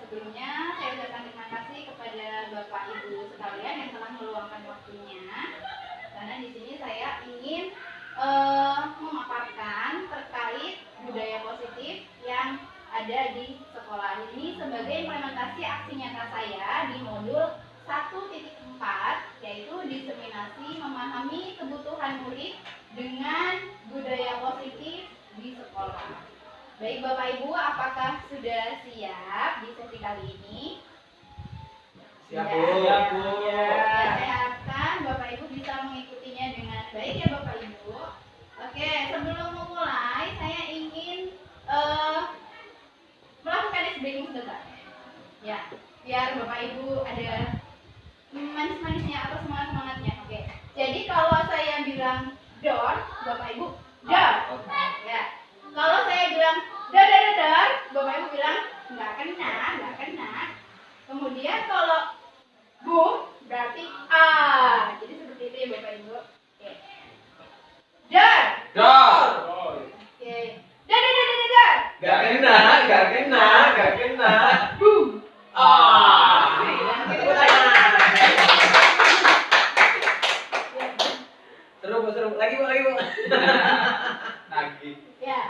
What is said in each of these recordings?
Sebelumnya saya ucapkan terima kasih kepada Bapak Ibu sekalian yang telah meluangkan waktunya. Karena di sini saya ingin memaparkan terkait budaya positif yang ada di sekolah ini sebagai implementasi aksi nyata saya di modul 1.4, yaitu diseminasi memahami kebutuhan murid dengan budaya positif di sekolah. Baik Bapak Ibu, apakah sudah siap di sesi kali ini? Siap Bu. Siap Bu. Ya, saya harapkan Bapak Ibu bisa mengikutinya dengan baik ya Bapak Ibu. Oke, sebelum memulai saya ingin melakukan ice breaking sebentar. Ya, biar Bapak Ibu ada manis-manisnya atau semangat-semangatnya. Oke. Jadi kalau saya bilang door, Bapak Ibu door. Ya. Kalau saya bilang dar, Bapak Ibu bilang nggak kena. Kemudian kalau boom berarti a. Jadi seperti itu ya Bapak Ibu. Oke. Dar. Oke. Dar. Gak kena. Boom. Seru. Lagi Bu. Lagi. Ya.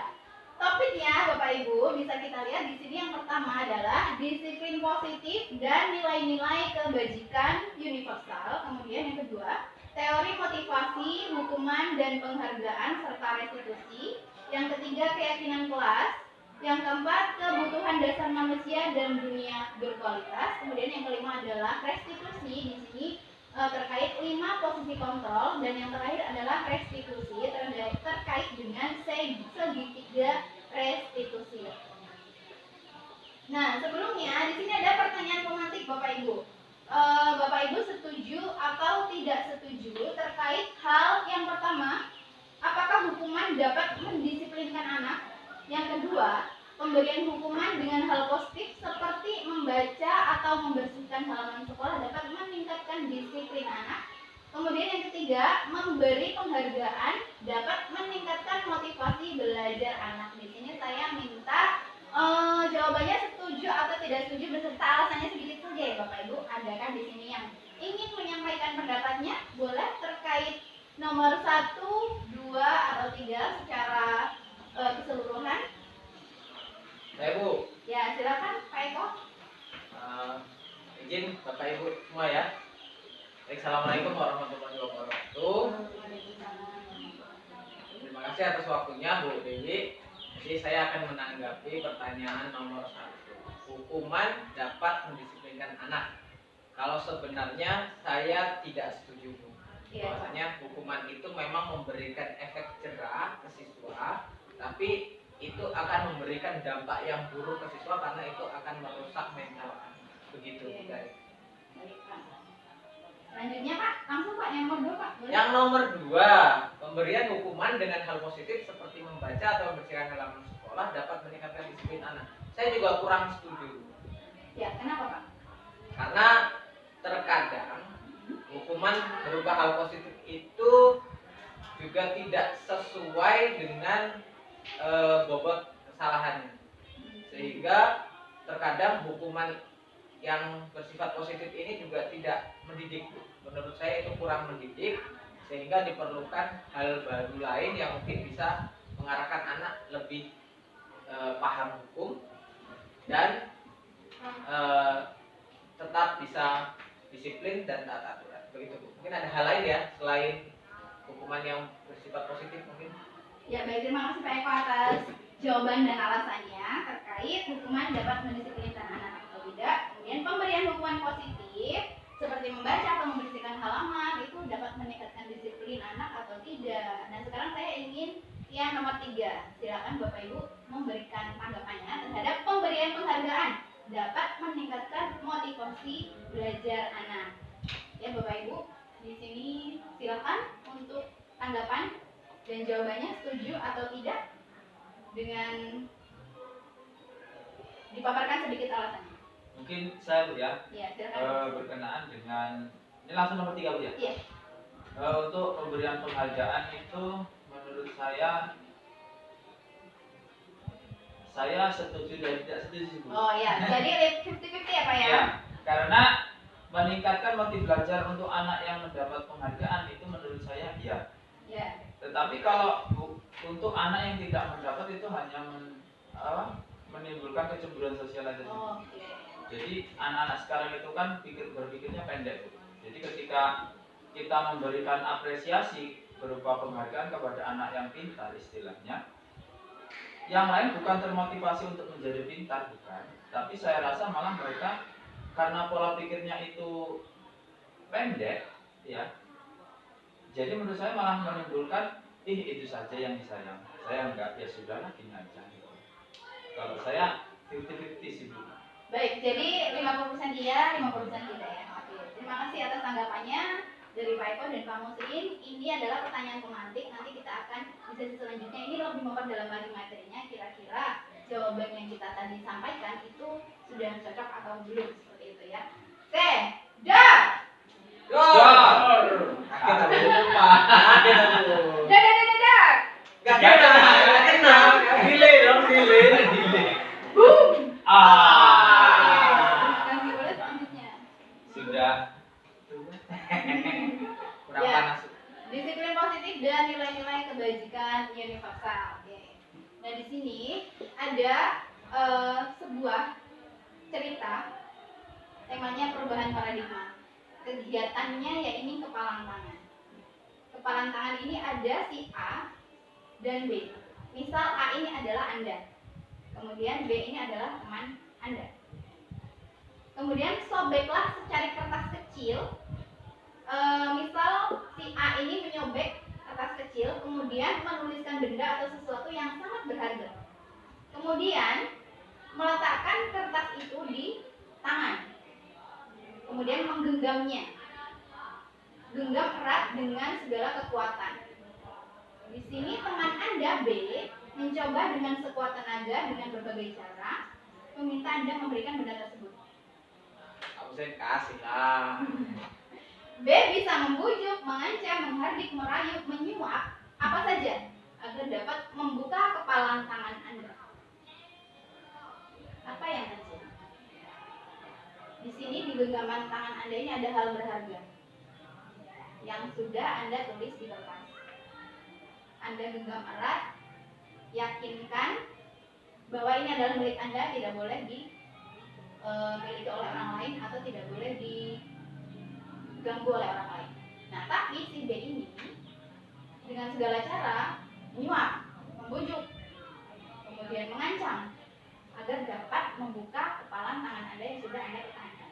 Topiknya Bapak Ibu bisa kita lihat di sini yang pertama adalah disiplin positif dan nilai-nilai kebajikan universal. Kemudian yang kedua, teori motivasi, hukuman dan penghargaan serta restitusi. Yang ketiga, keyakinan kelas. Yang keempat, kebutuhan dasar manusia dan dunia berkualitas. Kemudian yang kelima adalah restitusi. Di sini terkait 5 posisi kontrol, dan yang terakhir adalah restitusi terkait dengan segitiga restitusi. Nah, sebelumnya di sini ada pertanyaan pemantik Bapak Ibu. Bapak Ibu setuju atau tidak setuju terkait hal yang pertama, apakah hukuman dapat mendisiplinkan anak? Yang kedua, pemberian hukuman dengan hal positif seperti membaca atau membersihkan halaman sekolah dapat meningkatkan disiplin anak. Kemudian yang ketiga, memberi penghargaan dapat meningkatkan motivasi belajar anak. Di sini saya minta jawabannya setuju atau tidak setuju beserta alasannya sedikit saja ya Bapak Ibu. Adakah di sini yang ingin menyampaikan pendapatnya? Boleh terkait nomor 1, 2 atau 3 secara keseluruhan. Saya Bu. Ya, silakan Pak Eko. Izin Bapak Ibu semua ya. Baik, assalamualaikum warahmatullahi wabarakatuh. Terima kasih atas waktunya Bu Dewi. Jadi saya akan menanggapi pertanyaan nomor 1. Hukuman dapat mendisiplinkan anak. Kalau sebenarnya saya tidak setuju Bu. Bahwasanya hukuman itu memang memberikan efek jerah ke siswa, tapi itu akan memberikan dampak yang buruk ke siswa karena itu akan merusak mental anak. Begitu guys. Selanjutnya Pak, langsung Pak yang nomor 2 Pak. Boleh? Yang nomor 2, pemberian hukuman dengan hal positif seperti membaca atau membersihkan halaman sekolah dapat meningkatkan disiplin anak. Saya juga kurang setuju. Ya, kenapa Pak? Karena terkadang hukuman berupa hal positif itu juga tidak sesuai dengan bobot kesalahannya, sehingga terkadang hukuman yang bersifat positif ini juga tidak mendidik. Menurut saya itu kurang mendidik, sehingga diperlukan hal baru lain yang mungkin bisa mengarahkan anak lebih paham hukum dan tetap bisa disiplin dan taat aturan. Begitu Bu. Mungkin ada hal lain ya selain hukuman yang bersifat positif mungkin. Ya, baik, terima kasih Pak Eko atas jawaban dan alasannya terkait hukuman dapat mendisiplinkan anak atau tidak. Kemudian pemberian hukuman positif seperti membaca atau membersihkan halaman itu dapat meningkatkan disiplin anak atau tidak. Nah, sekarang saya ingin yang nomor 3. Silakan Bapak Ibu memberikan tanggapannya terhadap pemberian penghargaan dapat meningkatkan motivasi belajar anak. Ya Bapak Ibu, di sini silakan untuk tanggapan dan jawabannya setuju atau tidak dengan dipaparkan sedikit alasannya. Mungkin saya Bu ya. Iya, silakan. Berkenaan dengan ini langsung nomor 3 Bu ya. Iya. Untuk pemberian penghargaan itu menurut saya saya setuju dan tidak setuju, Bu. Oh ya, jadi 50-50 ya Pak ya? Ya, karena meningkatkan motif belajar untuk anak yang mendapat penghargaan itu menurut saya ya. Ya. Tetapi kalau untuk anak yang tidak mendapat itu hanya menimbulkan kecemburuan sosial aja. Oh, oke. Jadi anak-anak sekarang itu kan berpikirnya pendek, Bu. Jadi ketika kita memberikan apresiasi berupa penghargaan kepada anak yang pintar istilahnya, yang lain bukan termotivasi untuk menjadi pintar, bukan. Tapi saya rasa malah mereka karena pola pikirnya itu pendek, ya. Jadi menurut saya malah menimbulkan itu saja yang disayang. Saya enggak, ya sudahlah gini aja. Gitu. Kalau saya 50-50 sih, Bu. Baik, jadi 50% iya, 50% tidak ya. Oke. Terima kasih atas tanggapannya dari Pak Eko dan Pak Muslim. Ini adalah pertanyaan pemantik. Nanti kita akan di sesi selanjutnya ini lebih memperdalam lagi materinya. Kira-kira jawaban yang kita tadi sampaikan itu sudah cocok atau belum, seperti itu ya. Oke, dah. Akhirnya lupa. Dah. Gak kena. Delay dong, delay. Boom. Ah. Nanti boleh selanjutnya. Sudah. Kurang Ya. panas. Disiplin positif dan nilai-nilai kebajikan universal. Oke. Nah di sini ada sebuah cerita, temanya perubahan paradigma. Kegiatannya yaitu kepalang tangan. Kepalang tangan ini ada si A dan B. Misal A ini adalah Anda, kemudian B ini adalah teman Anda. Kemudian sobeklah secari kertas kecil. Misal si A ini menyobek kertas kecil, kemudian menuliskan benda atau sesuatu yang sangat berharga. Kemudian meletakkan kertas itu di tangan. Kemudian menggenggamnya. Genggam erat dengan segala kekuatan. Di sini teman Anda B mencoba dengan sekuat tenaga dengan berbagai cara meminta Anda memberikan benda tersebut. Aku saya kasih lah. B bisa membujuk, mengancam, menghardik, merayu, menyuap, apa saja agar dapat membuka kepalang tangan Anda. Apa yang terjadi? Di sini di genggaman tangan Anda ini ada hal berharga yang sudah Anda tulis di kertas. Anda genggam erat, yakinkan bahwa ini adalah milik Anda, tidak boleh dimiliki oleh orang lain atau tidak boleh diganggu oleh orang lain. Nah, tapi si B ini dengan segala cara menyuap, membujuk, kemudian mengancam agar dapat membuka kepalang tangan Anda yang sudah Anda pertahankan.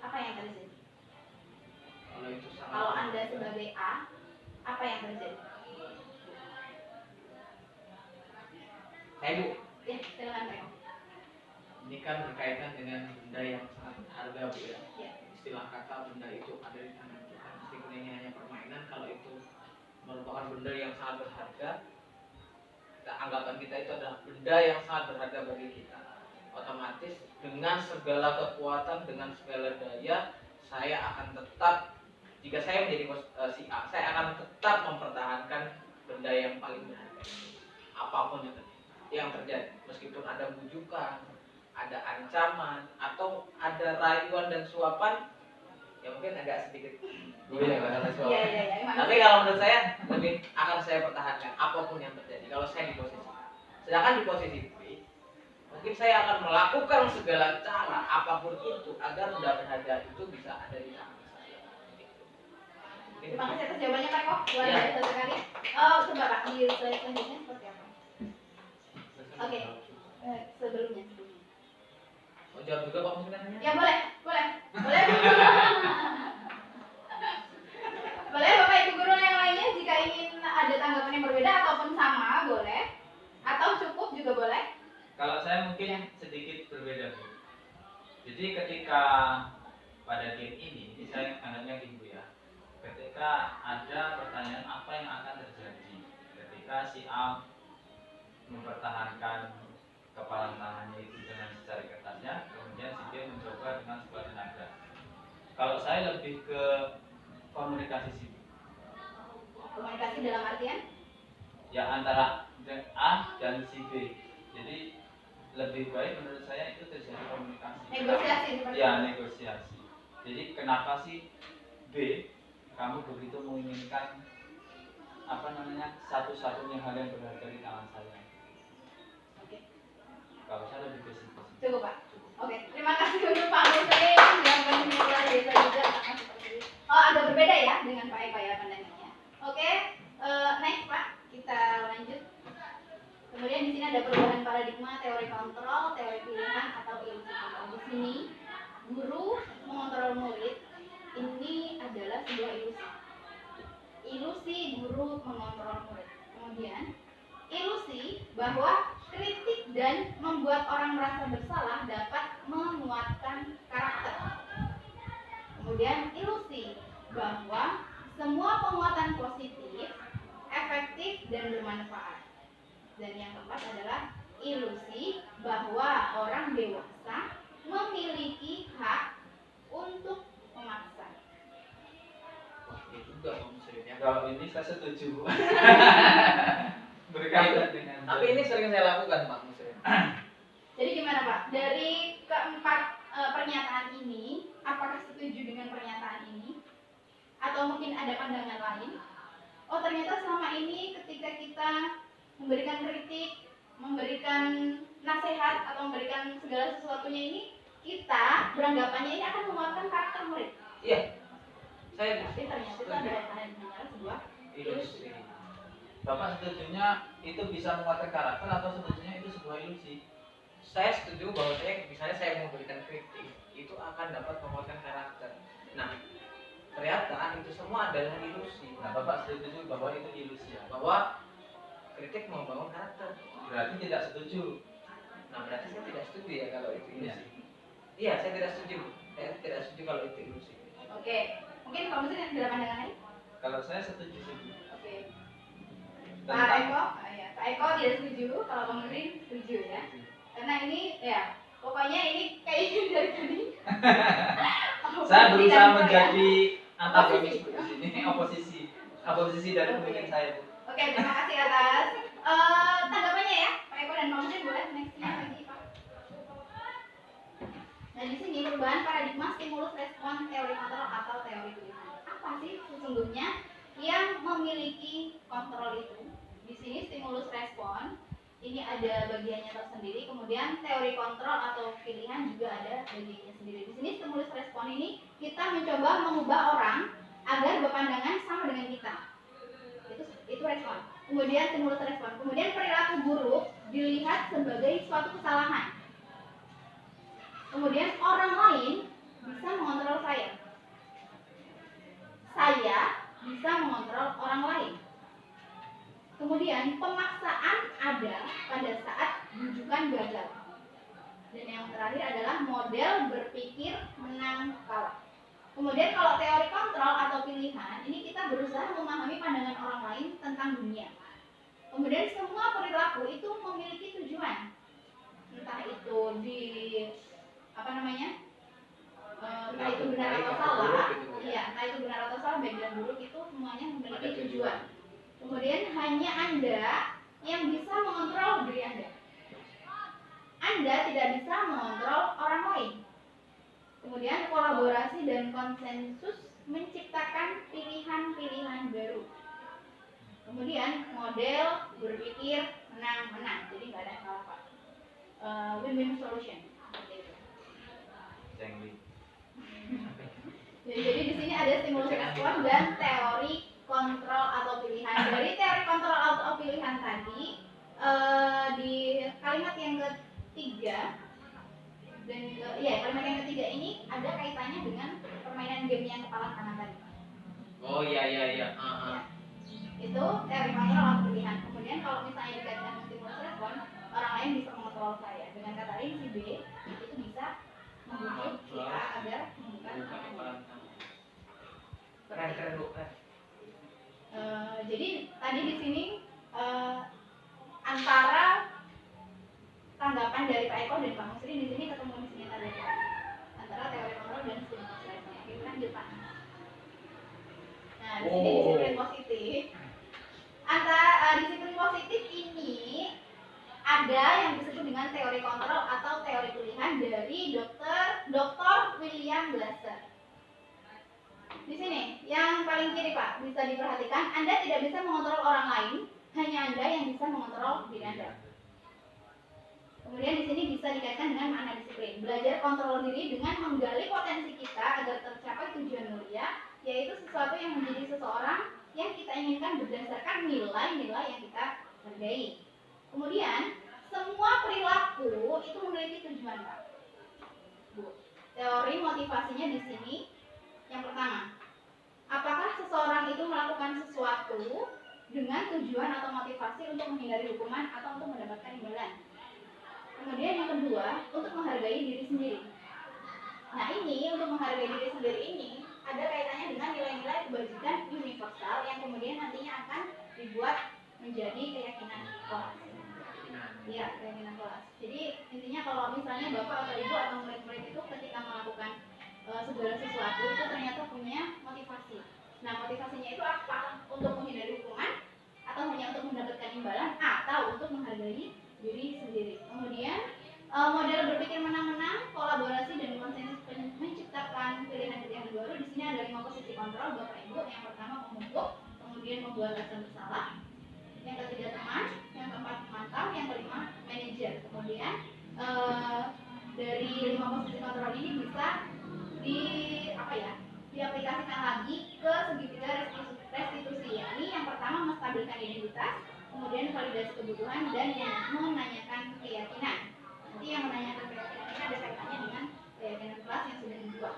Apa yang terjadi? Kalau itu sangat. Kalau Anda sebagai A, apa yang terjadi? Bu, Ya, silakan Pak. ini kan berkaitan dengan benda yang sangat berharga, Bu ya. Ya. Istilah kata benda itu ada di tangan kita. Meskipun ini hanya permainan, kalau itu merupakan benda yang sangat berharga, anggapan kita itu adalah benda yang sangat berharga bagi kita. Otomatis dengan segala kekuatan, dengan segala daya, saya akan tetap, jika saya menjadi si A, saya akan tetap mempertahankan benda yang paling berharga. Apapun yang terjadi, meskipun ada bujukan, ada ancaman, atau ada rayuan dan suapan, ya mungkin agak sedikit tapi kalau menurut saya lebih akan saya pertahankan apapun yang terjadi kalau saya di posisi A. Sedangkan di posisi B, mungkin saya akan melakukan segala cara apapun itu agar benda berharga itu bisa ada di tangan saya. Terima kasih atas jawabannya Pak Kok, luar Ya. biasa sekali. Oh, coba Pak, di slide selanjutnya seperti apa? Oke. Sebelumnya. Mau jawab juga Pak mungkin nanya? Ya boleh. Boleh Bapak Ibu guru yang lainnya jika ingin ada tanggapan yang berbeda ataupun sama boleh, atau cukup juga boleh. Kalau saya mungkin sedikit berbeda, Bu. Jadi ketika pada game ini saya anggapnya gitu ya. Ketika ada pertanyaan apa yang akan terjadi ketika si A mempertahankan kepalang tangannya itu dengan secari kertasnya, kemudian si B mencoba dengan sekuat tenaga. Kalau saya lebih ke komunikasi sih. Komunikasi dalam artian Ya antara A dan si B. Jadi lebih baik menurut saya itu terjadi komunikasi. Negosiasi seperti Ya, itu. negosiasi. Jadi kenapa sih B kamu begitu menginginkan satu-satunya hal yang berharga di tangan saya? Oke. Kalau saya lebih ke situ. Cukup Pak. Cukup. Oke, terima kasih untuk Pak Muslim yang menilai desa juga sama seperti itu. Oh, agak berbeda ya dengan Pak Eko ya pandangannya. Oke, next Pak, kita lanjut. Kemudian di sini ada perubahan paradigma, teori kontrol, teori pilihan atau ilusi kontrol. Di sini guru mengontrol murid ini adalah sebuah ilusi. Ilusi guru mengontrol murid. Kemudian ilusi bahwa kritik dan membuat orang merasa bersalah dapat menguatkan karakter. Kemudian ilusi bahwa semua penguatan positif, efektif dan bermanfaat. Dan yang keempat adalah ilusi bahwa orang dewasa memiliki hak untuk memaksa. Wah, itu juga maksudnya. Kalau ini saya setuju. Berkaitan dengan Tapi ini sering saya lakukan Pak Muslim. Jadi gimana Pak? Dari keempat pernyataan ini, apakah setuju dengan pernyataan ini? Atau mungkin ada pandangan lain? Oh ternyata selama ini ketika kita memberikan kritik, memberikan nasihat atau memberikan segala sesuatunya ini, kita beranggapannya ini akan menguatkan karakter murid. Iya. Saya Tapi ternyata itu adalah sebuah ilusi. Bapak setujunya itu bisa menguatkan karakter atau setujunya itu sebuah ilusi? Saya setuju bahwa misalnya saya memberikan kritik itu akan dapat menguatkan karakter. Nah, ternyata itu semua adalah ilusi. Nah, Bapak setuju bahwa itu ilusi ya? Bahwa kritik membangun karakter. Berarti tidak setuju. Nah, berarti saya tidak setuju ya kalau itu ilusi. Iya. Iya, saya tidak setuju. Saya tidak setuju kalau itu ilusi. Oke, mungkin Pak Muslim ada pandangan lain? Kalau saya setuju. Oke. Pak Eko, ya. Pak Eko tidak setuju, kalau Bang Nurdin setuju ya. Karena ini ya, pokoknya ini kayaknya dari tadi. Saya berusaha Tidak, menjadi ya. antagonis di sini, oposisi dari pemimpin saya. Oke, terima kasih atas tanggapannya ya, Pak Eko dan Bang Nurdin. Boleh nextnya lagi Pak. Nah di sini perubahan paradigma stimulus respon teori kontrol atau teori pilihan. Apa sih sesungguhnya yang memiliki kontrol itu? Di sini stimulus respon ini ada bagiannya tersendiri, kemudian teori kontrol atau pilihan juga ada bagiannya sendiri. Di sini stimulus respon ini kita mencoba mengubah orang agar berpandangan sama dengan kita. Itu respon. Kemudian stimulus respon. Kemudian perilaku buruk dilihat sebagai suatu kesalahan. Kemudian orang lain bisa mengontrol saya. Saya bisa mengontrol orang lain. Kemudian pemaksaan ada pada saat rujukan gagal. Dan yang terakhir adalah model berpikir menang kalah. Kemudian kalau teori kontrol atau pilihan, ini kita berusaha memahami pandangan orang lain tentang dunia. Kemudian semua perilaku itu memiliki tujuan. Entah itu di entah itu benar atau salah, iya, entah itu benar atau salah, baik dan buruk itu semuanya memiliki tujuan. Kemudian hanya Anda yang bisa mengontrol diri Anda. Anda tidak bisa mengontrol orang lain. Kemudian kolaborasi dan konsensus menciptakan pilihan-pilihan baru. Kemudian model berpikir menang-menang, jadi nggak ada yang salah Pak. Win-win solution. Jadi di sini ada stimulus respon dan teori kontrol atau pilihan. Dari teori kontrol atau pilihan tadi di kalimat yang ketiga dan kalimat yang ketiga ini ada kaitannya dengan permainan game yang kepala kanan tadi. Oh iya. Itu teori kontrol atau pilihan. Kemudian kalau misalnya dikaitkan dengan stimulus respon, orang lain bisa mengontrol saya. Dengan kata lain si B itu bisa membujuk si A agar membuka kepala. Keren Bu. Jadi tadi di sini antara tanggapan dari Pak Eko dan Pak Muslim di sini ketemu di sini tadi antara teori kontrol dan stimulus respon. Kita lanjut Pak. Nah di sini disiplin positif. Antara disiplin positif ini ada yang disebut dengan teori kontrol atau teori pilihan dari Dr. William Glasser. Di sini, yang paling kiri Pak, bisa diperhatikan, Anda tidak bisa mengontrol orang lain, hanya Anda yang bisa mengontrol diri Anda. Kemudian di sini bisa dikaitkan dengan makna disiplin. Belajar kontrol diri dengan menggali potensi kita agar tercapai tujuan mulia, yaitu sesuatu yang menjadi seseorang yang kita inginkan berdasarkan nilai-nilai yang kita hargai. Kemudian, semua perilaku itu memiliki tujuan, Pak. Bu, teori motivasinya di sini. Yang pertama, apakah seseorang itu melakukan sesuatu dengan tujuan atau motivasi untuk menghindari hukuman atau untuk mendapatkan imbalan? Kemudian yang kedua, untuk menghargai diri sendiri. Nah ini, untuk menghargai diri sendiri ini ada kaitannya dengan nilai-nilai kebajikan universal yang kemudian nantinya akan dibuat menjadi keyakinan kelas. Iya, keyakinan kelas. Jadi intinya kalau misalnya bapak atau ibu atau murid-murid itu ketika melakukan segala sesuatu itu ternyata punya motivasi. Nah motivasinya itu apa? Untuk menghindari hukuman atau hanya untuk mendapatkan imbalan atau untuk menghargai diri sendiri. Kemudian model berpikir menang-menang, kolaborasi dan konsensus menciptakan pilihan-pilihan baru. Di sini ada 5 posisi kontrol Bapak Ibu. Yang pertama memupuk, kemudian membuat rasa bersalah. Yang ketiga teman, yang keempat memantau, yang kelima manajer. Kemudian dari 5 posisi kontrol ini bisa diaplikasikan lagi ke segitiga restitusi. Ini yang pertama menstabilkan identitas, kemudian validasi kebutuhan dan yang menanyakan keyakinan. Nanti yang menanyakan keyakinan ini ada kaitannya dengan keyakinan kelas yang sudah dibuat.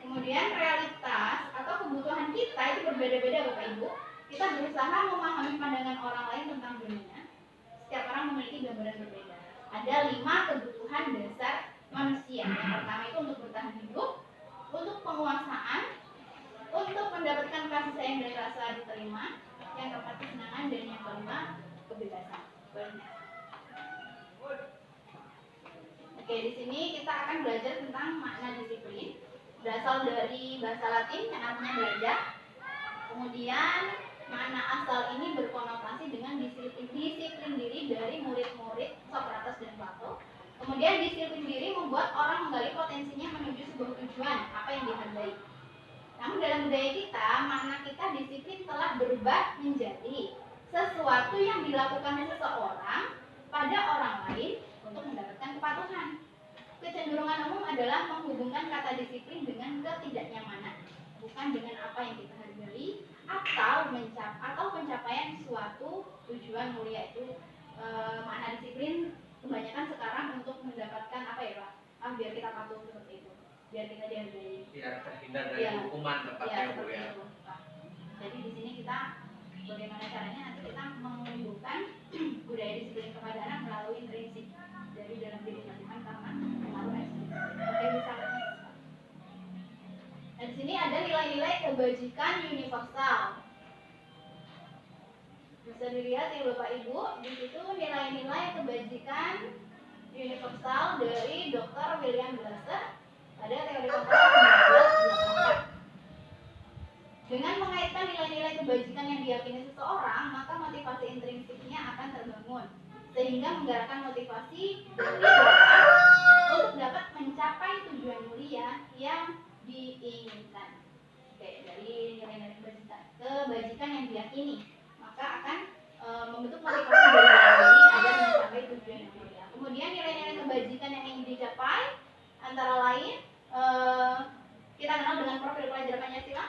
Kemudian realitas atau kebutuhan kita itu berbeda-beda Bapak Ibu. Kita berusaha memahami pandangan orang lain tentang dunia. Setiap orang memiliki gambaran berbeda. Ada 5 kebutuhan dasar manusia. Yang pertama itu untuk bertahan hidup, untuk penguasaan, untuk mendapatkan kasih sayang dan rasa diterima, yang keempat kesenangan, dan yang kelima kebebasan. Oke, di sini kita akan belajar tentang makna disiplin. Berasal dari bahasa Latin yang artinya belajar. Kemudian makna asal ini berkonotasi dengan disiplin diri dari murid-murid Socrates dan Plato. Kemudian disiplin diri membuat orang menggali potensinya menuju sebuah tujuan, apa yang dihargai. Namun dalam budaya kita, makna kita disiplin telah berubah menjadi sesuatu yang dilakukan seseorang pada orang lain untuk mendapatkan kepatuhan. Kecenderungan umum adalah menghubungkan kata disiplin dengan ketidaknyamanan, bukan dengan apa yang kita hargai atau pencapaian suatu tujuan mulia. Itu makna disiplin kebanyakan sekarang untuk mendapatkan apa ya Pak? Biar kita patuh seperti itu, biar kita dihargai, biar terhindar dari hukuman tepatnya Bu ya. Jadi di sini kita bagaimana caranya nanti kita menumbuhkan budaya disiplin kepada anak melalui intrinsik dari dalam diri masing-masing karena pengaruh eksternal. Oke, bisa. Dan di sini ada nilai-nilai kebajikan universal. Bisa dilihat ya Bapak Ibu, di situ nilai-nilai kebajikan universal dari Dr. William Glasser pada teori kontrol 1984. Dengan mengaitkan nilai-nilai kebajikan yang diyakini seseorang, maka motivasi intrinsiknya akan terbangun, sehingga menggerakkan motivasi dari orang untuk dapat mencapai tujuan mulia yang diinginkan. Oke, dari nilai-nilai kebajikan yang diyakini, maka akan membentuk motivasi dari diri agar mencapai tujuan yang mulia. Kemudian nilai-nilai kebajikan yang ingin dicapai antara lain kita kenal dengan profil pelajar Pancasila: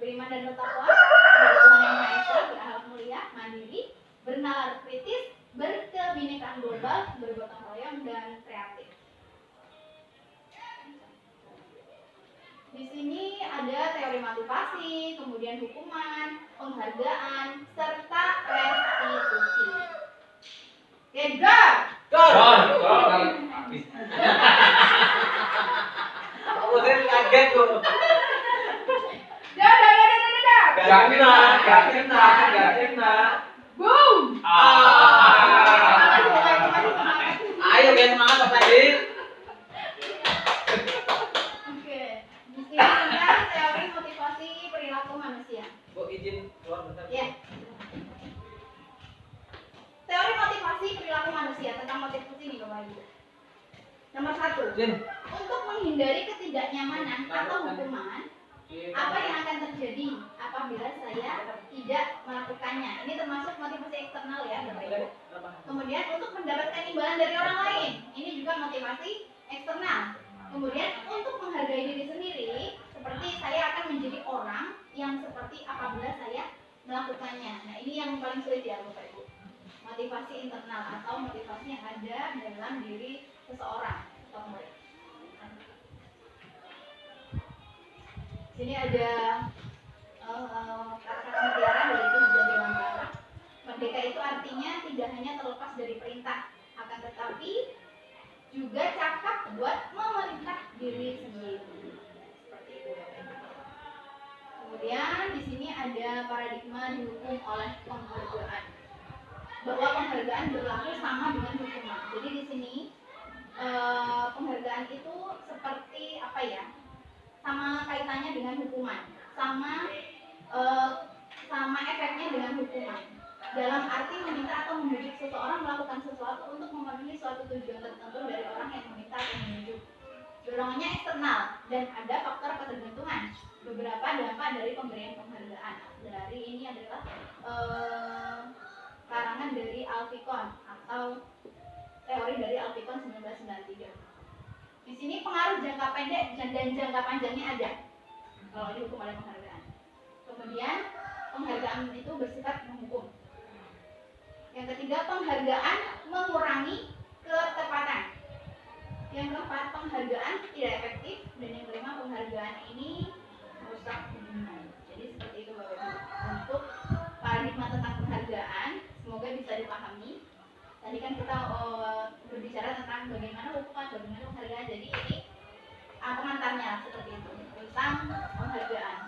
beriman dan bertakwa kepada Tuhan Yang Maha Esa, berakhlak mulia, mandiri, bernalar kritis, berkebinekaan global, bergotong royong, dan kreatif. Di sini ada teori motivasi, kemudian hukuman, penghargaan, serta restitusi. Oke, go! Aku sih kaget tuh. Dah. Gak kena. Boom! Ayo guys, semangat Pak Tadi. Oke, di sini ada teori motivasi perilaku manusia. Bu izin keluar bentar. Ya. Teori motivasi perilaku manusia 1. Jin. Untuk menghindari ketidaknyamanan atau hukuman, apa yang akan terjadi apabila saya tidak melakukannya? Ini termasuk motivasi eksternal ya, Bapak Ibu. Kemudian untuk mendapatkan imbalan dari orang lain, ini juga motivasi eksternal. Kemudian untuk menghargai diri sendiri, seperti saya akan menjadi orang yang seperti apabila saya melakukannya. Nah, ini yang paling sulit ya, Bapak Ibu. Motivasi internal atau motivasi yang ada dalam diri seseorang atau murid. Sini ada kata-kata mutiara dari itu juga Dewantara. Merdeka itu artinya tidak hanya terlepas dari perintah, akan tetapi juga cakap buat memerintah diri sendiri. Seperti itu. Kemudian di sini ada paradigma dihukum oleh penghargaan. Bahwa penghargaan berlaku sama dengan hukuman. Jadi di sini penghargaan itu seperti apa ya? Sama kaitannya dengan hukuman, sama efeknya dengan hukuman. Dalam arti meminta atau membujuk seseorang melakukan sesuatu untuk memenuhi suatu tujuan tertentu dari orang yang meminta atau membujuk. Dorongannya eksternal dan ada faktor ketergantungan. Beberapa dampak dari pemberian penghargaan. Dari ini adalah karangan dari Alfikon atau teori dari Alfikon 1993. Di sini pengaruh jangka pendek dan jangka panjangnya ada kalau dihukum oleh penghargaan. Kemudian penghargaan itu bersifat menghukum. Yang ketiga, penghargaan mengurangi ketepatan. Yang keempat, penghargaan tidak efektif. Dan yang kelima, penghargaan ini merusak hubungan. Jadi seperti itu Bapak Ibu. Untuk paradigma tentang penghargaan, semoga bisa dipahami. Tadi kan kita berbicara tentang bagaimana hukuman, bagaimana penghargaan. Jadi ini pengantarnya seperti itu tentang penghargaan.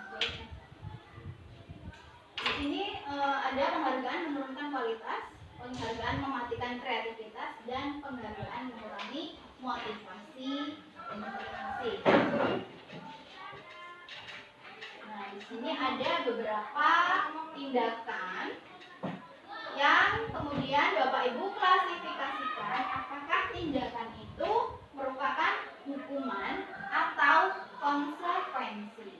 Di sini ada penghargaan menurunkan kualitas, penghargaan mematikan kreativitas, dan penghargaan mengurangi motivasi dan motivasi. Nah, di sini ada beberapa tindakan yang kemudian Bapak Ibu klasifikasikan apakah tindakan itu merupakan hukuman atau konsekuensi.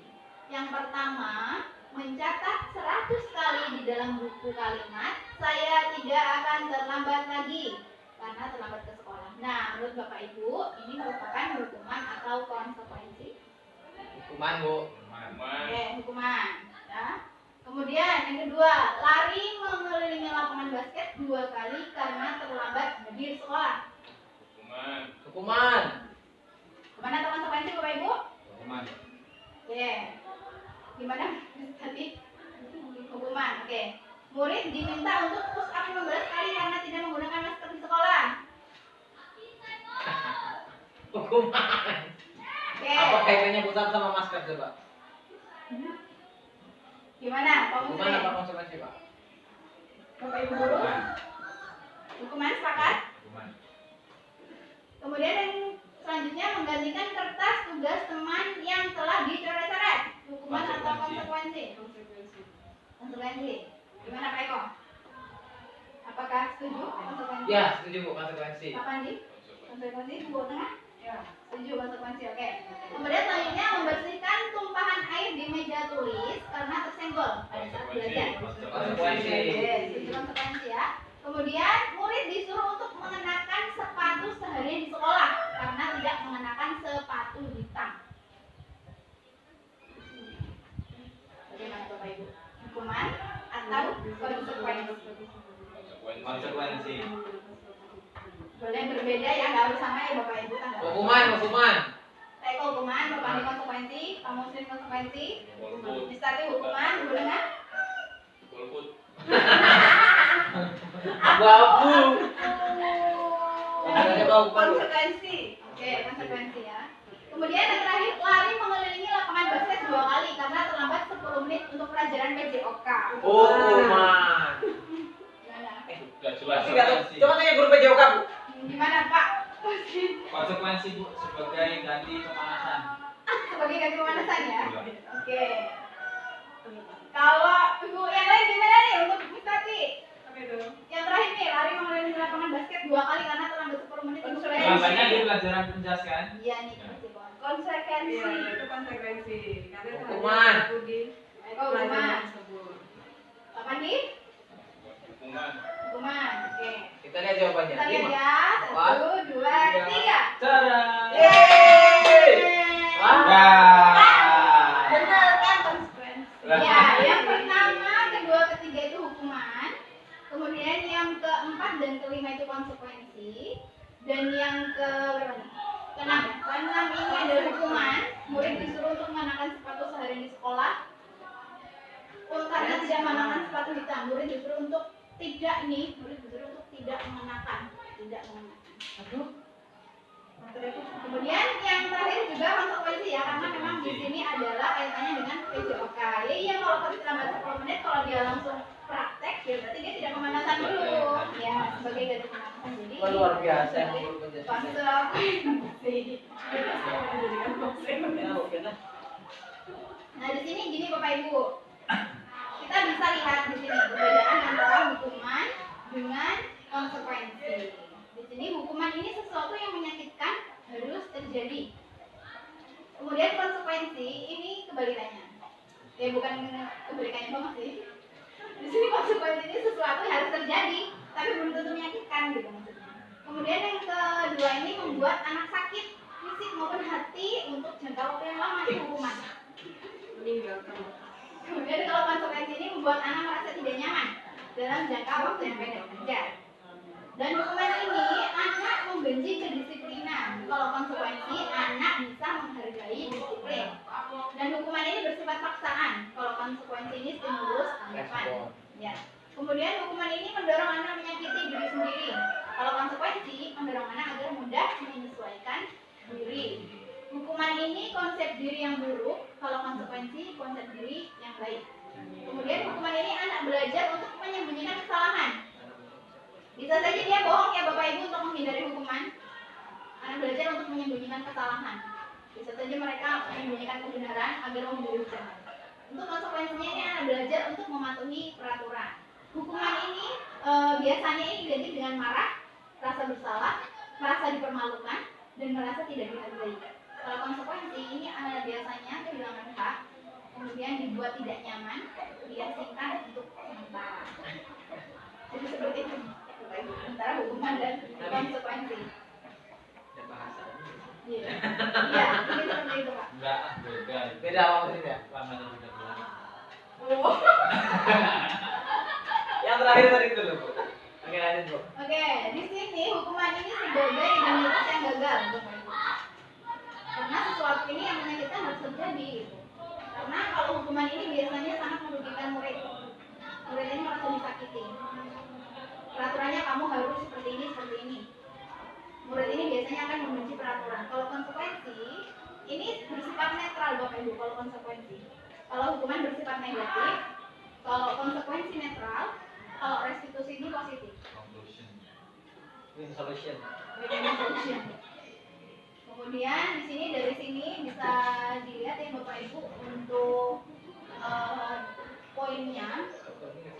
Yang pertama, mencatat 100 kali di dalam buku kalimat, saya tidak akan terlambat lagi karena terlambat ke sekolah. Nah, menurut Bapak Ibu, ini merupakan hukuman atau konsekuensi? Hukuman, Bu. Oke, hukuman. Ya. Kemudian yang kedua, lari mengelilingi lapangan basket 2 kali karena terlambat di sekolah. Hukuman. Kemana konsekuensi Bapak Ibu? Hukuman. Oke. Gimana tadi? Hukuman. Oke. Murid diminta untuk push up 15 kali karena tidak menggunakan masker di sekolah. Hukuman. Oke. Apa kaitannya push up sama masker coba? Gimana? Pak Hukuman Muslim? apa konsekuensi, Pak? Bapak Ibu guru? Hukuman sepakat? Hukuman. Kemudian yang selanjutnya menggantikan kertas tugas teman yang telah dicoret-coret. Hukuman atau konsekuensi? Konsekuensi. Gimana Pak Eko? Apakah setuju konsekuensi? Ya, setuju Bu, konsekuensi. Pak Pandi? Konsekuensi Bu tengah? Ya. Setuju konsekuensi. Oke. Kemudian selanjutnya membersihkan tumpahan air di meja tulis karena tersenggol pada saat belajar. Konsekuensi. Oke, setuju konsekuensi ya. Kemudian murid disuruh untuk mengenakan sepatu seharian di sekolah karena tidak mengenakan sepatu hitam. Bagaimana Bapak Ibu? Hukuman atau konsekuensi? Konsekuensi. Boleh berbeda ya, nggak harus sama ya Bapak Ibu tanggapan. Hukuman. Saya hukuman, Bapak Andi konsekuensi, Pak Muslim konsekuensi, Mistati hukuman, Bu Dengar? Abu-abu. Ada bau paru. Konsekuensi. Oke, konsekuensi ya. Kemudian yang terakhir, lari mengelilingi lapangan basket 2 kali karena terlambat 10 menit untuk pelajaran PJOK. Hukuman. Gimana? Sudah jelas. Tapi nggak tahu. Coba tanya guru PJOK, Bu. Gimana Pak? Konsekuensi Bu sebagai ganti pemanasan. Sebagai ganti pemanasan ya? Iya. Oke. Kalau ibu yang lain gimana nih untuk Mistati? itu? Yang terakhir nih, lari mengelilingi lapangan basket 2 kali karena terlambat 10 menit untuk Konsekuensi. Jawabannya di pelajaran penjaskan. Iya nih, kasih Bang. Konsekuensi. Iya, itu konsekuensi. Karena itu Hukuman. hanya berlaku di Oh, pelajaran hukuman. tersebut. Apa nih? Hukuman. Oke. Kita lihat jawabannya. Kita lihat 5. ya. 1, 2, 3. Cara. Wah. Benar kan konsekuensi. Ya, yang pertama, kedua, ketiga itu hukuman. Kemudian yang keempat dan kelima itu konsekuensi. Dan yang keenam ini adalah hukuman. Murid disuruh untuk mengenakan sepatu sehari di sekolah. Karena tidak mengenakan sepatu hitam, murid disuruh untuk tidak mengenakan. Aduh. Kemudian yang terakhir juga konsekuensi ya, karena memang di sini adalah kaitannya dengan PJOK. Ya iya, kalau terlambat 10 menit, kalau dia langsung praktek, ya berarti dia tidak memanasan dulu. Ya, sebagai ganti pemanasan. Jadi Wah, luar biasa yang guru penjelasan. konsekuensi. Ya, oke lah. Nah, di sini gini Bapak Ibu. Kita bisa lihat di sini perbedaan antara hukuman dengan konsekuensi. Di sini hukuman ini sesuatu yang menyakitkan harus terjadi. Kemudian konsekuensi ini kebalikannya. Ya bukan kebalikannya banget sih. Di sini konsekuensi ini sesuatu yang harus terjadi, tapi belum tentu menyakitkan gitu maksudnya. Kemudian yang kedua ini membuat anak sakit fisik maupun hati untuk jangka waktu yang lama itu hukuman. Meninggalkan. Kemudian kalau konsekuensi ini membuat anak merasa tidak nyaman dalam jangka waktu yang pendek saja. Dan hukuman ini anak membenci kedisiplinan. Kalau konsekuensi anak bisa menghargai disiplin. Dan hukuman ini bersifat paksaan. Kalau konsekuensi ini stimulus tanggapan. Ya. Kemudian hukuman ini mendorong anak menyakiti diri sendiri. Kalau konsekuensi mendorong anak agar mudah menyesuaikan diri. Hukuman ini konsep diri yang buruk, kalau konsekuensi konsep diri yang baik. Kemudian hukuman ini anak belajar untuk menyembunyikan kesalahan. Bisa saja dia bohong ya Bapak Ibu untuk menghindari hukuman. Anak belajar untuk menyembunyikan kesalahan. Bisa saja mereka menyembunyikan kebenaran agar menghindari hukuman. Untuk konsekuensinya ini anak belajar untuk mematuhi peraturan. Hukuman ini biasanya ini identik dengan marah, rasa bersalah, merasa dipermalukan, dan merasa tidak dihargai. Kalau konsekuensi ini biasanya kehilangan hak, kemudian dibuat tidak nyaman, diasingkan untuk sementara. Jadi seperti itu antara hukuman dan konsekuensi. Ada bahasanya. Iya, iya, mungkin seperti itu Pak. Enggak, beda. Beda maksudnya ya. Lamanya tidak jelas. Oh. Yang terakhir tadi itu loh, Bu. Oke, lanjut, Bu. Oke, di sini hukuman ini sebagai identitas yang gagal, Bapak Ibu. Karena sesuatu ini yang menyakitkan harus terjadi gitu. Karena kalau hukuman ini biasanya sangat merugikan murid. Murid ini merasa disakiti. Peraturannya kamu harus seperti ini. Murid ini biasanya akan membenci peraturan. Kalau konsekuensi ini bersifat netral Bapak Ibu. Kalau konsekuensi, kalau hukuman bersifat negatif, kalau konsekuensi netral, kalau restitusi ini positif. Conclusion. Win solution. Win-win solution. Kemudian di sini dari sini bisa dilihat ya Bapak Ibu untuk poinnya.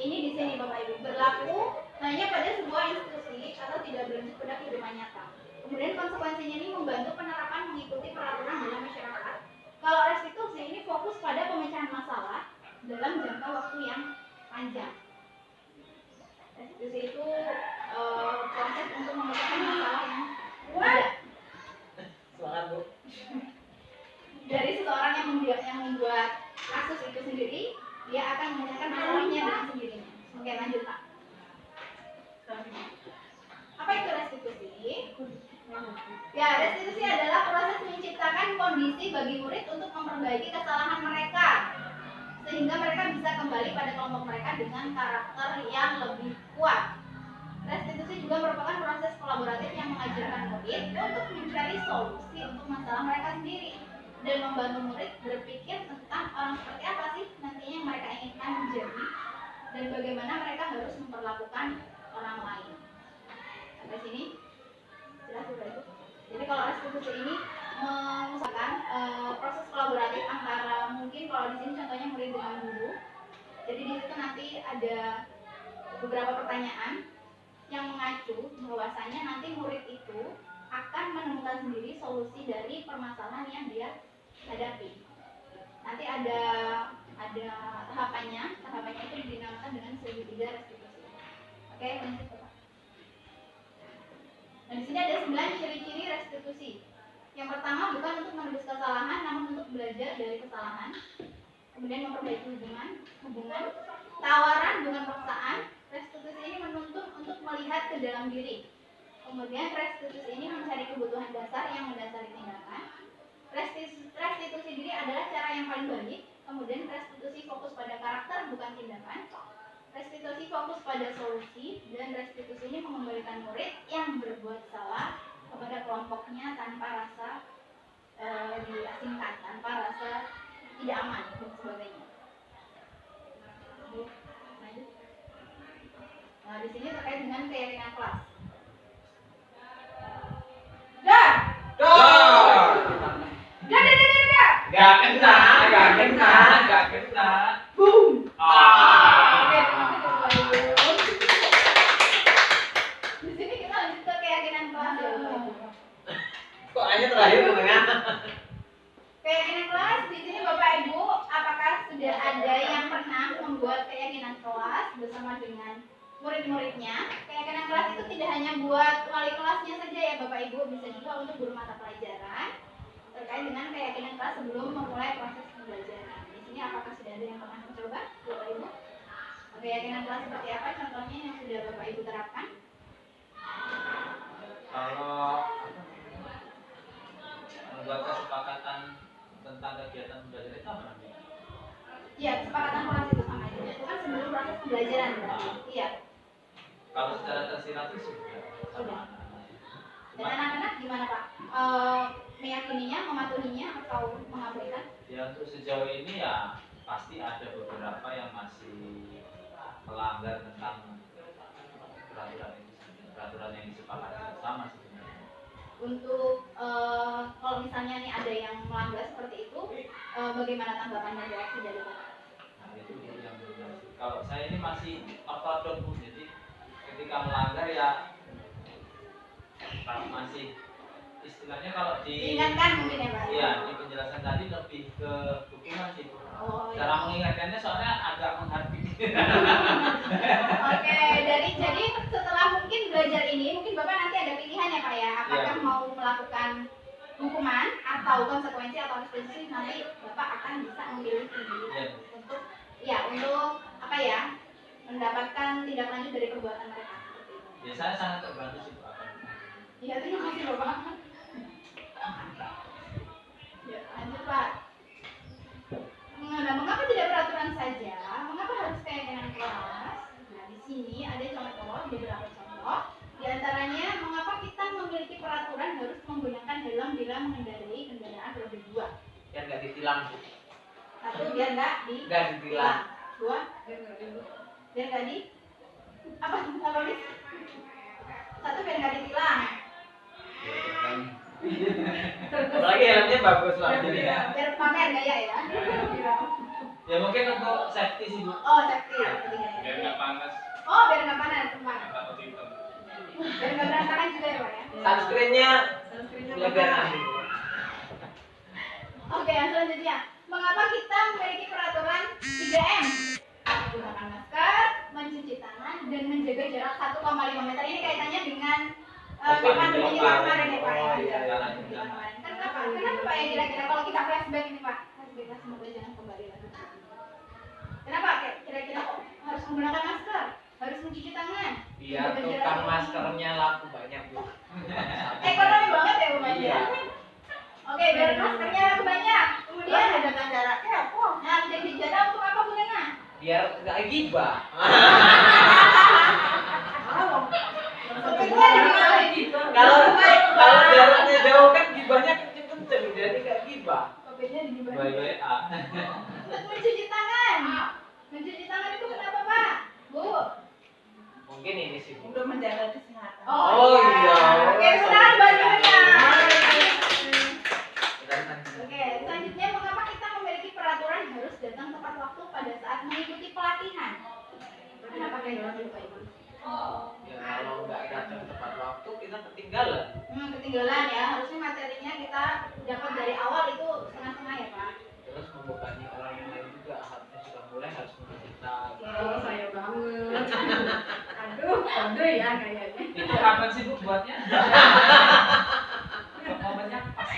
Ini di sini Bapak Ibu berlaku hanya pada sebuah institusi atau tidak berlanjut pada kehidupan nyata. Kemudian konsekuensinya ini membantu penerapan mengikuti peraturan dalam masyarakat. Kalau restitusi ini fokus pada pemecahan masalah dalam jangka waktu yang panjang. Restitusi itu proses untuk memecahkan masalah yang ada. Semangat, Bu. Dari seseorang yang membuat kasus itu sendiri, dia akan memecahkan masalahnya dengan sendirinya. Oke, lanjut Pak. Apa itu restitusi? Ya, restitusi adalah proses menciptakan kondisi bagi murid untuk memperbaiki kesalahan mereka, sehingga mereka bisa kembali pada kelompok mereka dengan karakter yang lebih kuat. Restitusi juga merupakan proses kolaboratif yang mengajarkan murid untuk mencari solusi untuk masalah mereka sendiri dan membantu murid berpikir tentang orang seperti apa sih nantinya yang mereka inginkan menjadi dan bagaimana mereka harus memperlakukan orang lain. Sampai sini jelas Bapak Ibu. Jadi kalau restitusi ini mengusahakan proses kolaboratif antara mungkin kalau di sini contohnya murid dengan guru. Jadi di situ nanti ada beberapa pertanyaan yang mengacu bahwasanya nanti murid itu akan menemukan sendiri solusi dari permasalahan yang dia hadapi. Nanti ada tahapannya itu dinamakan dengan segitiga restitusi. Oke, lanjut Bapak. Nah, di sini ada 9 ciri-ciri restitusi. Yang pertama bukan untuk menebus kesalahan, namun untuk belajar dari kesalahan. Kemudian memperbaiki hubungan, tawaran bukan paksaan. Restitusi ini menuntut untuk melihat ke dalam diri. Kemudian restitusi ini mencari kebutuhan dasar yang mendasari tindakan. Restitusi diri adalah cara yang paling baik. Kemudian restitusi fokus pada karakter bukan tindakan. Restitusi fokus pada solusi, dan restitusi ini mengembalikan murid yang berbuat salah kepada kelompoknya tanpa rasa diasingkan, tanpa rasa tidak aman dan sebagainya. Lanjut. Nah, di sini terkait dengan keyakinan kelas. Dah. Gak kena. Boom. Ah. Oke, di sini kita lanjut ke keyakinan kelas ya, Bapak Ibu. Kok hanya terakhir menengah? Keyakinan kelas di sini Bapak Ibu, apakah sudah ada yang pernah membuat keyakinan kelas bersama dengan murid-muridnya? Keyakinan kelas itu tidak hanya buat wali kelasnya saja ya Bapak Ibu, bisa juga untuk guru mata pelajaran terkait dengan keyakinan kelas sebelum memulai proses pembelajaran. Di sini apakah sudah ada yang pernah mencoba Bapak Ibu? Keyakinan kelas seperti apa contohnya yang sudah Bapak Ibu terapkan? Kalau membuat kesepakatan tentang kegiatan belajar itu apa nanti? Iya, kesepakatan kelas itu sama aja. Itu kan sebelum proses pembelajaran berarti. Iya. Kalau secara tersirat itu sudah sama. Dan anak-anak gimana Pak? Meyakininya, mematuhinya atau mengabaikan? Ya untuk sejauh ini ya pasti ada beberapa yang masih melanggar tentang peraturan yang disepakati bersama sebenarnya. Untuk kalau misalnya nih ada yang melanggar seperti itu, bagaimana tanggapan dan reaksi dari Bapak? Nah itu yang kalau saya ini masih ortodok Bu, jadi ketika melanggar ya masih istilahnya kalau di Diingatkan mungkin ya Pak? iya di penjelasan tadi lebih ke hukuman sih Bu. Oh, iya. Cara mengingatkannya soalnya agak menghardiki. Oke, jadi setelah mungkin belajar ini, mungkin Bapak nanti ada pilihan ya Pak ya, apakah Iya. mau melakukan hukuman atau konsekuensi atau restitusi, nanti Bapak akan bisa memilih sendiri Iya. untuk apa ya, mendapatkan tindak lanjut dari perbuatan mereka seperti itu. Ya saya sangat terbantu sih Bu akan. Iya, terima kasih Bapak. Ya, lanjut Pak. Nah, mengapa tidak peraturan saja? Mengapa harus keyakinan kelas? Nah, di sini ada beberapa contoh. Di antaranya, mengapa kita memiliki peraturan harus menggunakan helm bila mengendarai kendaraan roda 2? Biar nggak ditilang Bu. Satu, biar nggak Ditilang. Dua, biar nggak di apa Miss? Satu, biar nggak ditilang. Apalagi helmnya bagus lah jadi ya. Biar pamer gaya ya. Ya mungkin untuk safety sih Bu. Oh, safety ya, ketiga ya. Biar nggak panas, Oh, biar nggak panas, teman. takut hitam. Biar nggak berantakan juga ya Pak ya. Sunscreennya lebaran. Oke, yang selanjutnya, mengapa kita memiliki peraturan 3M? Menggunakan masker, mencuci tangan, dan menjaga jarak 1,5 meter. Ini kaitannya dengan pandemi kita kemarin ya Pak. Oh, iya, iya. Kenapa? Kenapa Pak ya kira-kira kalau kita flashback ini Pak? Flashback semoga jangan kembali lagi. Kenapa kira-kira kok harus menggunakan masker? Harus mencuci tangan? Biar tukang maskernya laku banyak Bu. Ekonomi banget ya Bapak ya. Iya. Oke, biar maskernya laku banyak. Kemudian menjaga jaraknya apa? Nah, menjaga jarak untuk apa Bu Nena? Biar nggak gibah. Sebenarnya ada gimana gitu? Kalau jaraknya jauh kan gibahnya kenceng-kenceng jadi nggak gibah. Kopinya di gimana? Bye bye A. Untuk mencuci tangan. Mencuci tangan itu kenapa Pak? Bu? Mungkin ini sih Bu. Untuk menjaga kesehatan. Oh, iya. Oke, silakan bantunya. Kita Oke, selanjutnya mengapa kita memiliki peraturan harus datang tepat waktu pada saat mengikuti pelatihan? Kenapa apa ketinggalan Bapak Ibu? Ya kalau nggak datang tepat waktu kita ketinggalan. Ketinggalan ya, harusnya materinya kita dapat dari awal itu setengah-setengah ya Pak. Terus membebani orang yang lain juga, harusnya sudah mulai harus menurut kita. Oh, saya banget. Aduh, kode ya kayaknya. Itu kapan sih Bu buatnya? Momennya pas.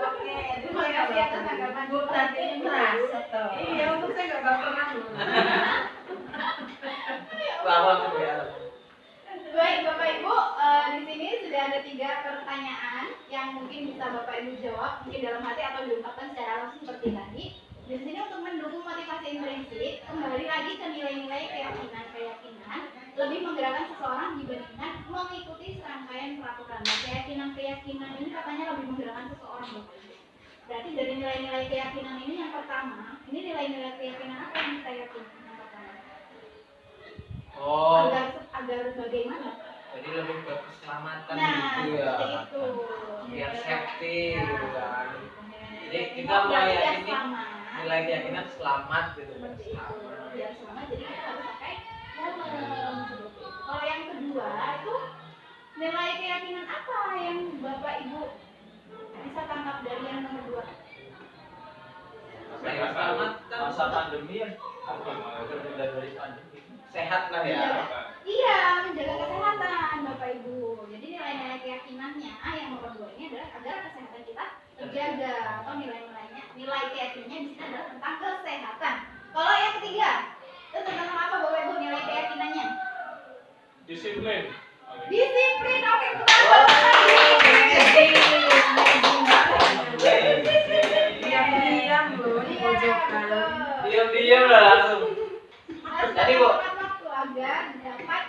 Oke, terima kasih atas tanggapan Bu tadi merasa toh. Iya, untuk saya nggak baperan loh. Lama tuh ya. Baik Bapak Ibu, di sini sudah ada 3 pertanyaan yang mungkin bisa Bapak Ibu jawab mungkin dalam hati atau diungkapkan secara langsung seperti tadi. Di sini untuk mendukung motivasi intrinsik, kembali lagi ke nilai-nilai keyakinan lebih menggerakkan seseorang dibandingkan mengikuti serangkaian peraturan. Nah, keyakinan ini katanya lebih menggerakkan seseorang Bapak Ibu. Berarti dari nilai-nilai keyakinan ini yang pertama, ini nilai-nilai keyakinan apa yang kita yakini? Yang pertama. Oh, Agar bagaimana? jadi lebih ke keselamatan Nah, gitu ya. seperti itu. Biar safety gitu kan. Jadi kita Oh, berarti biar meyakini selamat. nilai keyakinan selamat gitu. Seperti itu. Biar selamat, jadi kita harus pakai helm. Kalau yang kedua itu nilai keyakinan apa yang Bapak Ibu bisa tangkap dari yang nomor 2? Saya keselamatan. Masa pandemi ya, terhindar dari pandemi. Sehat lah ya. Iya, menjaga kesehatan Bapak Ibu. Jadi nilai-nilai keyakinannya yang nomor 2 ini adalah agar kesehatan kita terjaga, atau nilai keyakinannya di sini adalah tentang kesehatan. Kalau yang ketiga itu tentang apa Bapak Ibu nilai keyakinannya? Disiplin. Disiplin. Oke, betul. Diam-diam loh di pojokan. Diam-diam lah langsung. Jadi, Bu. Waktu agar dapat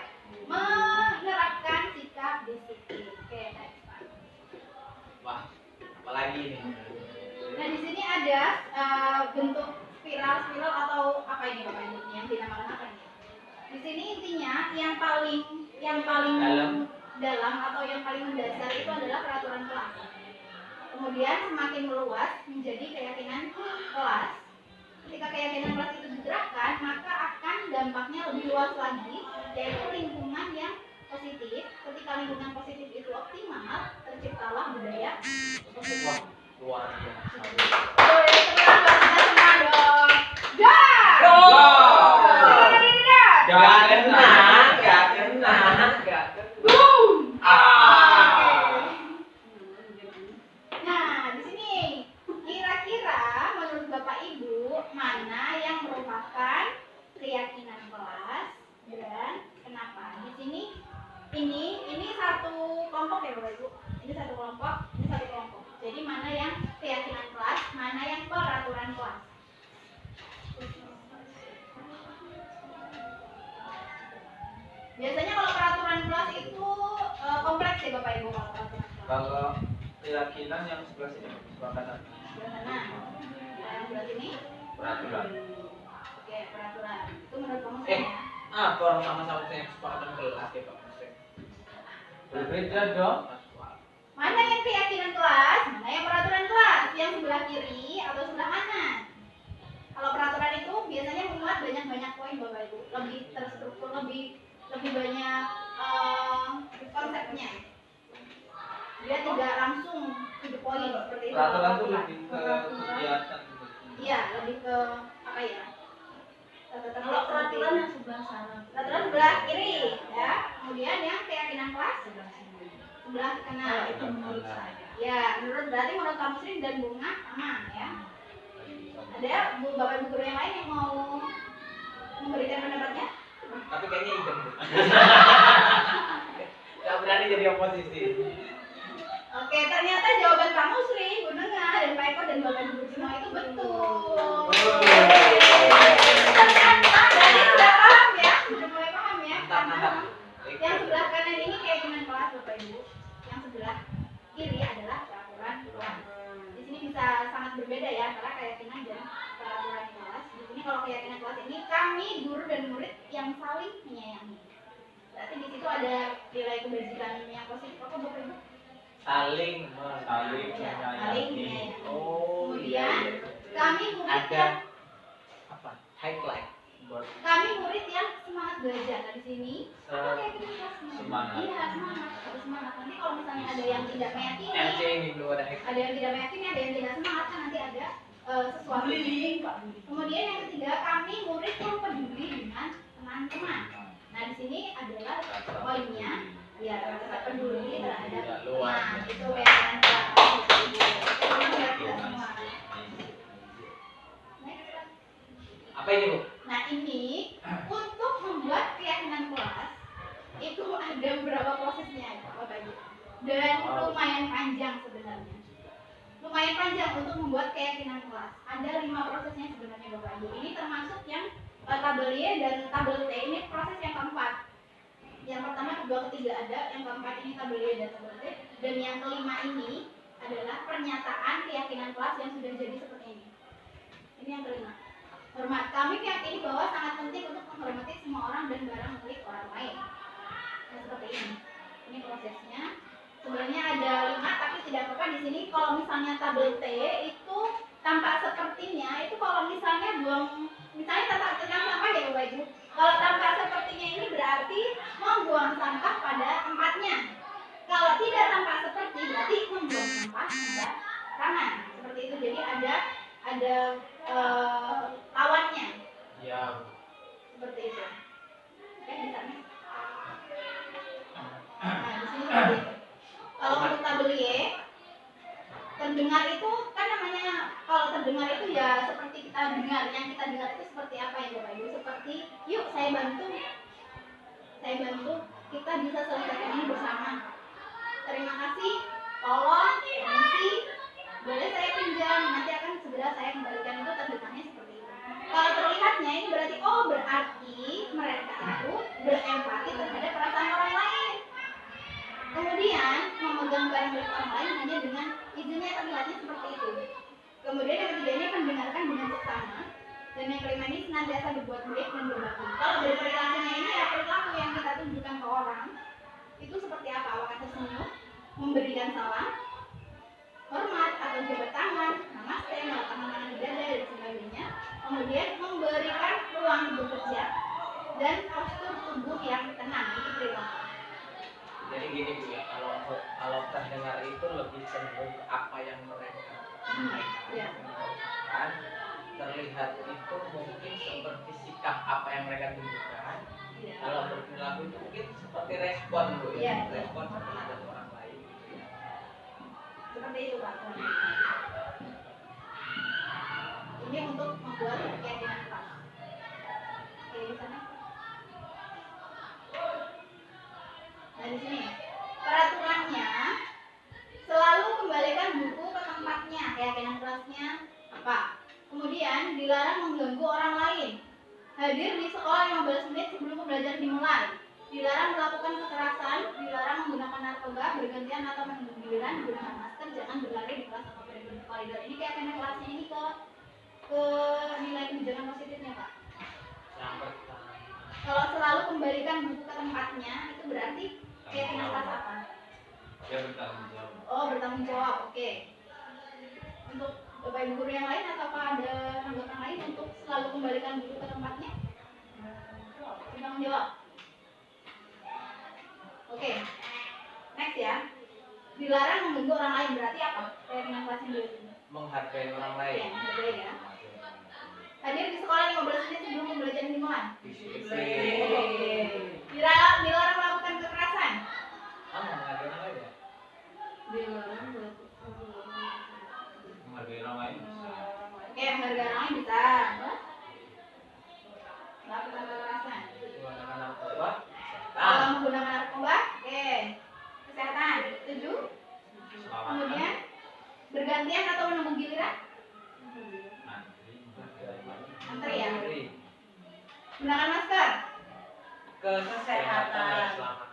menerapkan sikap disiplin. Oke, next Pak. Wah, apalagi nih? Nah, di sini ada bentuk spiral atau apa ini Bapak Ibu yang dinamakan apa ini? Di sini intinya yang paling dalam atau yang paling mendasar itu adalah peraturan kelas. Kemudian semakin meluas menjadi keyakinan kelas. Ketika keyakinan kelas itu digerakkan, maka akan dampaknya lebih luas lagi, yaitu lingkungan yang positif. Ketika lingkungan positif itu optimal, terciptalah budaya positif. Wah, luar biasa. Boleh sekarang kita semua dong. Gas! Gak kena, gak kena, gak kena. Boom! Ah. Nah, di sini kira-kira menurut Bapak Ibu mana yang merupakan keyakinan kelas dan kenapa? Di sini ini satu kelompok ya Bapak Ibu. Ini satu kelompok, ini satu kelompok. Jadi mana yang keyakinan kelas, mana yang peraturan kelas. Biasanya kalau peraturan kelas itu kompleks ya Bapak Ibu kalau peraturan kelas. Kalau keyakinan yang sebelah sini, sebelah kanan. Sebelah sana. Kalau yang sebelah sini? Peraturan. Oke, peraturan. Itu menurut kamu ya? Apa orang sama-sama yang kesepakatan kelas ya Pak Musik? Berbeda dong. Mana yang keyakinan kelas, mana yang peraturan kelas? Yang sebelah kiri atau sebelah kanan? Kalau peraturan itu biasanya memuat banyak-banyak poin Bapak Ibu, lebih terstruktur, lebih banyak konsepnya. Dia tidak langsung to the point seperti itu. Peraturan itu lebih ke kegiatan. Iya, lebih ke apa ya? Kalau peraturan yang sebelah sana. Peraturan sebelah kiri, ya. Kemudian yang keyakinan kelas sebelah kanan. Itu menurut saya. Ya, berarti menurut kamu Sri dan Bunga aman ya. Ada Bapak Ibu guru yang lain yang mau memberikan pendapatnya? Tapi kayaknya idem. Gak berani jadi oposisi. Oke, ternyata jawaban kamu Sri, Bu Nenga, dan Pak Eko dan Bapak Ibu semua itu betul. Ternyata berarti sudah paham ya, sudah mulai paham ya. Karena yang sebelah kanan ini keyakinan kelas Bapak Ibu, yang sebelah kiri adalah peraturan kelas. Di sini bisa sangat berbeda ya antara keyakinan dan peraturan kelas. Di sini kalau keyakinan kelas ini kami guru dan murid yang saling menyayangi. Berarti di situ ada nilai kebajikan yang positif apa Bapak Ibu? Saling Saling Ya, saling menyayangi. menyayangi. Oh, Kemudian iya. kami murid Ada yang apa? Highlight. buat Kami murid yang semangat belajar. Nah, di sini ada kayak gitu kelasnya. Semangat. Iya, semangat, harus semangat. Nanti kalau misalnya ada yang tidak meyakini, MC ini belum ada ada yang tidak meyakini, ada yang tidak semangat, kan nanti ada sesuatu. Kemudian yang ketiga, kami murid yang peduli dengan teman-teman. Nah, di sini adalah poinnya, ya rasa peduli terhadap teman. Itu keyakinan kelas. Memang tidak semua. Next. apa ini Bu? Nah, ini untuk membuat keyakinan kelas itu ada beberapa prosesnya, Bapak Ibu. Dan lumayan panjang sebenarnya. Lumayan panjang untuk membuat keyakinan kelas. Ada 5 prosesnya sebenarnya, Bapak Ibu. Ini termasuk yang tabel Y dan tabel T, ini proses yang keempat. Yang pertama, kedua, ketiga ada, yang keempat ini tabel Y dan tabel T, dan yang kelima ini adalah pernyataan keyakinan kelas yang sudah jadi seperti ini. Ini yang kelima. Hormat. Kami meyakini bahwa sangat penting untuk menghormati semua orang dan barang milik orang lain. Nah, seperti ini. Ini prosesnya. Sebenarnya ada 5, tapi tidak apa-apa di sini. Kalau misalnya tabel T itu tampak sepertinya, itu kalau misalnya misalnya tampak sampah ya Bapak Ibu. Kalau tampak sepertinya ini berarti membuang sampah pada tempatnya. Kalau tidak tampak seperti, berarti membuang sampah sembarangan. Seperti itu. Jadi ada lawannya. Ya. Seperti itu. Oke, bisa nih. Nah, di sini seperti itu. Kalau untuk tabel Y, terdengar itu kan namanya, kalau terdengar itu ya seperti kita dengar, yang kita dengar itu seperti apa ya Bapak Ibu? Seperti, yuk saya bantu, kita bisa selesaikan ini bersama. Terima kasih, tolong, permisi, boleh saya pinjam, nanti akan segera saya kembalikan. Itu terdengarnya seperti itu. Kalau terlihatnya ini berarti, berarti mereka itu berempati terhadap perasaan orang lain. Kemudian memegang barang milik orang lain hanya dengan izinnya, terlihatnya seperti itu. Kemudian yang ketiga ini mendengarkan dengan seksama. Dan yang kelima ini senantiasa berbuat baik dan berbakti. Kalau dari perilakunya ini ya perilaku yang kita tunjukkan ke orang itu seperti apa? Apakah tersenyum, memberikan salam, hormat atau jabat tangan, namaste, meletakkan tangan di dada dan sebagainya. Kemudian memberikan ruang bekerja dan postur tubuh yang tenang, itu perilaku. Jadi gini Bu ya, kalau terdengar itu lebih cenderung ke apa yang mereka Ya. sampaikan. Terlihat itu mungkin seperti sikap apa yang mereka tunjukkan. Ya. Kalau berperilaku itu mungkin seperti respon Bu ya, Ya. respon terhadap orang lain. Seperti itu Pak. Ini untuk membuat keyakinan kelas. Oke, di sana. Nah, di sini peraturannya selalu kembalikan buku ke tempatnya. Keyakinan kelasnya apa? Kemudian dilarang mengganggu orang lain. Hadir di sekolah 15 menit sebelum pembelajaran dimulai. Dilarang melakukan kekerasan, dilarang menggunakan narkoba, bergantian atau menunggu giliran, menggunakan masker, jangan berlari di kelas atau koridor. Ini keyakinan kelasnya ini ke nilai kebijakan positifnya Pak. Yang pertama, Kalau selalu kembalikan buku ke tempatnya, itu berarti keyakinan kelas apa? dia bertanggung jawab. Oh, bertanggung jawab. Oke. Untuk Bapak Ibu guru yang lain atau ada tanggapan lain untuk selalu kembalikan buku ke tempatnya? Bertanggung jawab. Oke. Next ya. Dilarang mengganggu orang lain berarti apa? Keyakinan kelasnya dulu. menghargai orang lain. Ya, berbeda ya. Hadir di sekolah 15 menit sebelum pembelajaran dimulai. Disiplin. Dilarang melakukan kekerasan. Menghargai orang lain ya? Menghargai orang lain bisa. Oke, menghargai orang lain bisa. Melakukan kekerasan. Menggunakan narkoba. Kalau menggunakan narkoba, oke. Kesehatan, setuju? Kemudian bergantian atau menunggu giliran? Antri ya. Gunakan masker. Kesehatan.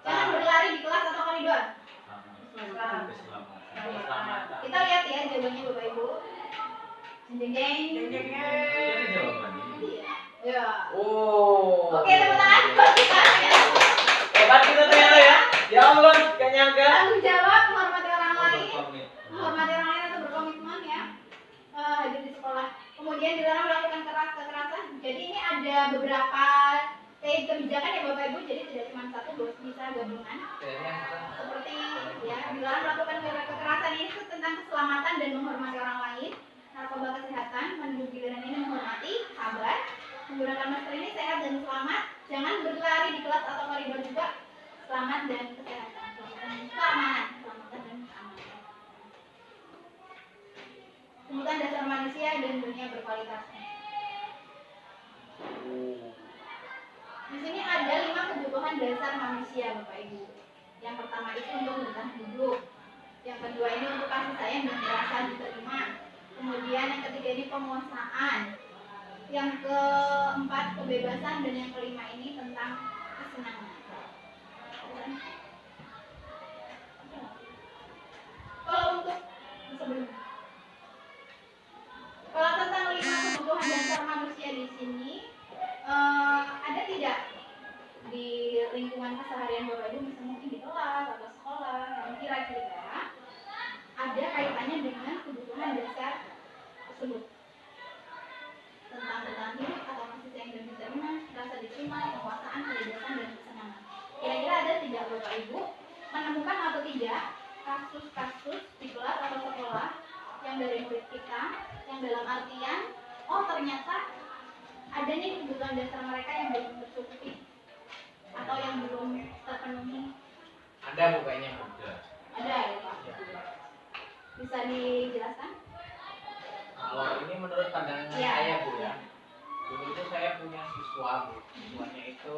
Jangan berlari di kelas atau koridor. Kita lihat ya jawabannya Bapak Ibu. Jeng jeng jeng. Ini jawabannya. Ya. Oh. Oke, tepuk tangan buat kita ya. Hebat kita ternyata ya. Ya Allah, gak nyangka. Tanggung jawab menghormati orang lain. Berkomitmen. Menghormati orang lain atau berkomitmen ya. Hadir di sekolah. Kemudian dilarang melakukan kekerasan. Jadi ini ada beberapa kebijakan ya Bapak Ibu, jadi tidak cuma satu, bisa gabungan. Seperti ya, dilarang melakukan kekerasan ini itu tentang keselamatan dan menghormati orang lain. Narkoba kesehatan, menduduki giliran ini menghormati, sabar, menggunakan masker ini sehat dan selamat, jangan berlari di kelas atau koridor juga, selamat dan kesehatan, keamanan, keselamatan dan keamanan. Kebutuhan dasar manusia dan dunia berkualitas. Di sini ada 5 kebutuhan dasar manusia Bapak Ibu. Yang pertama itu untuk bertahan hidup. Yang kedua ini untuk kasih sayang dan merasa diterima. Kemudian yang ketiga ini penguasaan. Yang keempat kebebasan, dan yang kelima ini tentang kesenangan. Kalau untuk kalau tentang 5 kebutuhan dasar manusia di sini ada tidak di lingkungan keseharian Bapak Ibu, misalnya mungkin di kelas atau sekolah, yang kira-kira ada kaitannya dengan kebutuhan dasar tersebut, tentang bertahan hidup atau kasih sayang dan diterima, rasa diterima, penguasaan, kebebasan dan kesenangan. Kira-kira ada tidak Bapak Ibu menemukan atau tidak kasus-kasus di kelas atau sekolah yang dari murid kita yang dalam artian oh ternyata ada nih kebutuhan dasar mereka yang belum tercukupi atau yang belum terpenuhi? Ada Bu kayaknya Bu. Ada ya Pak? Bisa dijelaskan? Kalau ini menurut pandangan Ya. saya Bu ya, dulu itu saya punya siswa Bu, siswanya itu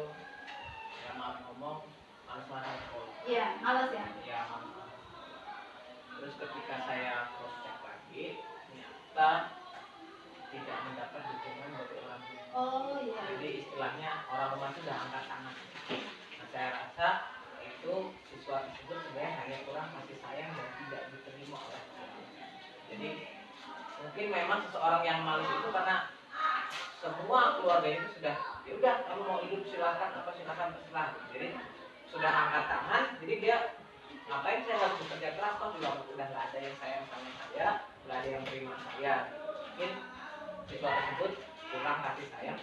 ya maaf ngomong malas-malas sekolah. Iya, males ya? Ya malas. Terus ketika saya cross check lagi, ternyata tidak mendapat dukungan dari orang tua. Oh iya. Jadi istilahnya orang rumah itu sudah angkat tangan. Nah, saya rasa itu siswa tersebut sebenarnya hanya kurang kasih sayang dan tidak diterima oleh orang tua. Jadi mungkin memang seseorang yang malas itu karena semua keluarga itu sudah ya udah kamu mau hidup silakan terserah. Jadi sudah angkat tangan, jadi dia ngapain saya harus bekerja keras, toh juga udah nggak ada yang sayang sama saya, nggak ada yang terima saya. Mungkin siswa tersebut kurang kasih sayang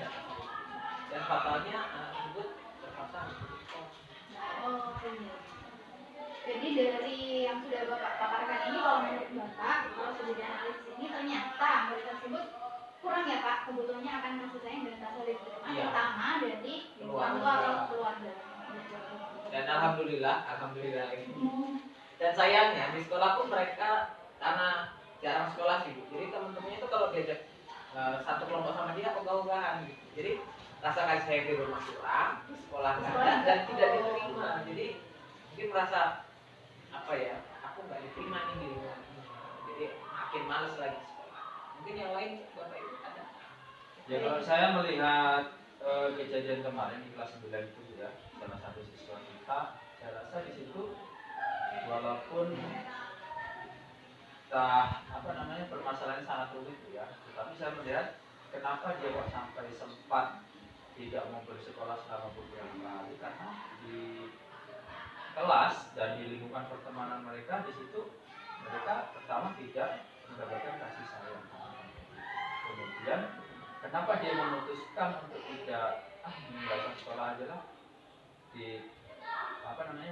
dan fatalnya anak tersebut terpaksa harus putus sekolah. Oh iya. Jadi dari yang sudah Bapak paparkan ini, kalau menurut Bapak, kalau sudah dianalisis ini ternyata murid tersebut kurang ya Pak kebutuhannya akan kasih sayang dan rasa diterima, Iya. terutama dari orang tua atau keluarga. Dan alhamdulillah ini. Dan sayangnya di sekolah pun mereka karena jarang sekolah sih Bu. Jadi teman-temannya itu kalau diajak satu kelompok sama dia ogah-ogahan gitu. Jadi rasa kasih sayang di rumah kurang, di sekolah nggak ada dan tidak diterima. Jadi mungkin merasa apa ya, aku nggak diterima nih di rumah. Jadi makin males lagi sekolah. Mungkin yang lain Bapak Ibu ada. Ya kalau saya melihat kejadian kemarin di kelas 9 itu ya, salah satu siswa kita, saya rasa di situ walaupun permasalahannya sangat rumit ya, tetapi saya melihat kenapa dia kok sampai sempat tidak mau bersekolah selama beberapa hari, karena di kelas dan di lingkungan pertemanan mereka di situ mereka pertama tidak mendapatkan kasih sayang. Kemudian kenapa dia memutuskan untuk tidak meninggalkan sekolah aja lah, di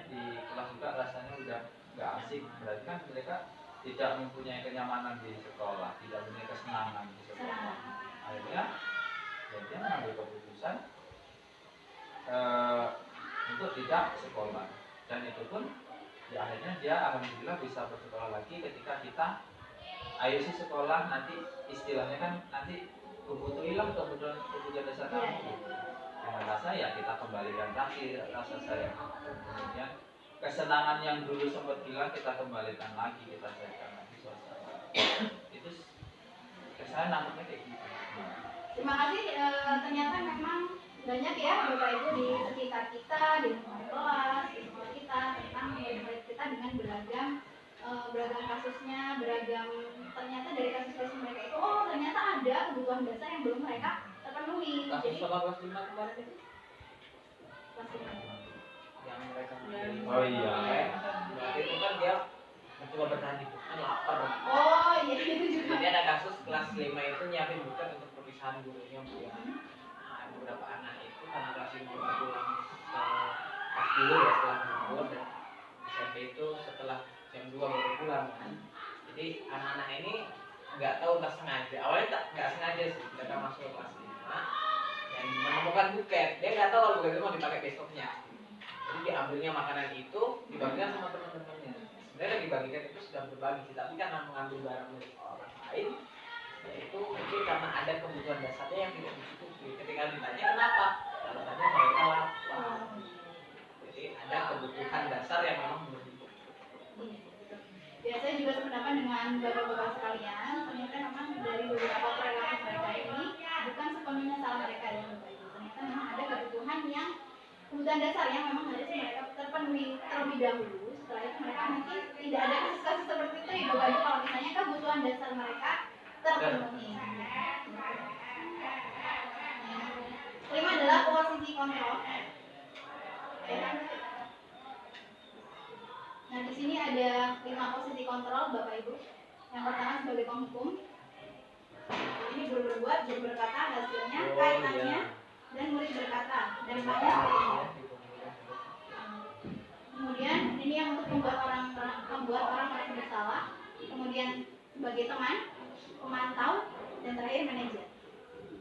di kelas juga rasanya udah nggak asik, berarti kan mereka tidak mempunyai kenyamanan di sekolah, tidak punya kesenangan di sekolah. Akhirnya dia mengambil keputusan untuk tidak sekolah, dan itu pun ya akhirnya dia alhamdulillah bisa bersekolah lagi ketika kita ayo sih sekolah, nanti istilahnya kan nanti kebutuhan dasar kamu dengan rasa ya kita kembalikan lagi rasa sayang, kemudian kesenangan yang dulu sempat hilang kita kembalikan lagi, kita cairkan lagi suasana. Itu saya nangkepnya kayak gitu. Terima kasih. Ternyata memang banyak ya Bapak Ibu di sekitar kita, di lingkungan kelas, di sekolah kita, tentang murid-murid kita dengan beragam kasusnya, ternyata dari kasus-kasus mereka itu, oh ternyata ada kebutuhan dasar yang belum mereka terpenuhi. Kasus Jadi 18 lima kemarin itu kelas lima. yang mereka Oh iya. berarti itu kan dia mencoba bertahan hidup kan lapar. Oh iya itu juga. Jadi ada kasus kelas 5 itu nyiapin bukan untuk perpisahan gurunya Bu ya. Nah, beberapa anak itu karena kelas 5 udah pulang pas dulu ya setelah libur, dan SMP itu setelah jam 2 baru pulang kan. Jadi anak-anak ini nggak tahu entah sengaja, awalnya nggak sengaja sih mereka masuk ke kelas 5 dan menemukan buket. Dia nggak tahu kalau buket itu mau dipakai besoknya, jadi diambilnya makanan itu dibagikan sama teman-temannya. Sebenarnya yang dibagikan itu sudah berbagi sih, tapi karena mengambil barang milik orang lain, yaitu mungkin karena ada kebutuhan dasarnya yang tidak dicukupi. Ketika ditanya kenapa, alasannya mereka lapar. Jadi ada kebutuhan dasar yang memang belum dicukupi. Biasanya juga sependapat dengan bapak-bapak sekalian, ternyata memang dari beberapa perilaku mereka ini bukan sepenuhnya salah mereka ya Bapak Ibu. Ternyata memang ada kebutuhan dasar yang memang harus mereka terpenuhi terlebih dahulu. Setelah itu mereka mungkin tidak ada kasus-kasus seperti itu ya Bapak Ibu, kalau misalnya kebutuhan dasar mereka terpenuhi. Kelima adalah posisi kontrol. Nah, di sini ada 5 posisi kontrol Bapak Ibu. Yang pertama sebagai penghukum. Ini guru berbuat, guru berkata, hasilnya, kaitannya, dan murid berkata. Dan banyak seperti ini. Kemudian ini yang untuk membuat orang merasa bersalah. Kemudian sebagai teman, pemantau, dan terakhir manajer.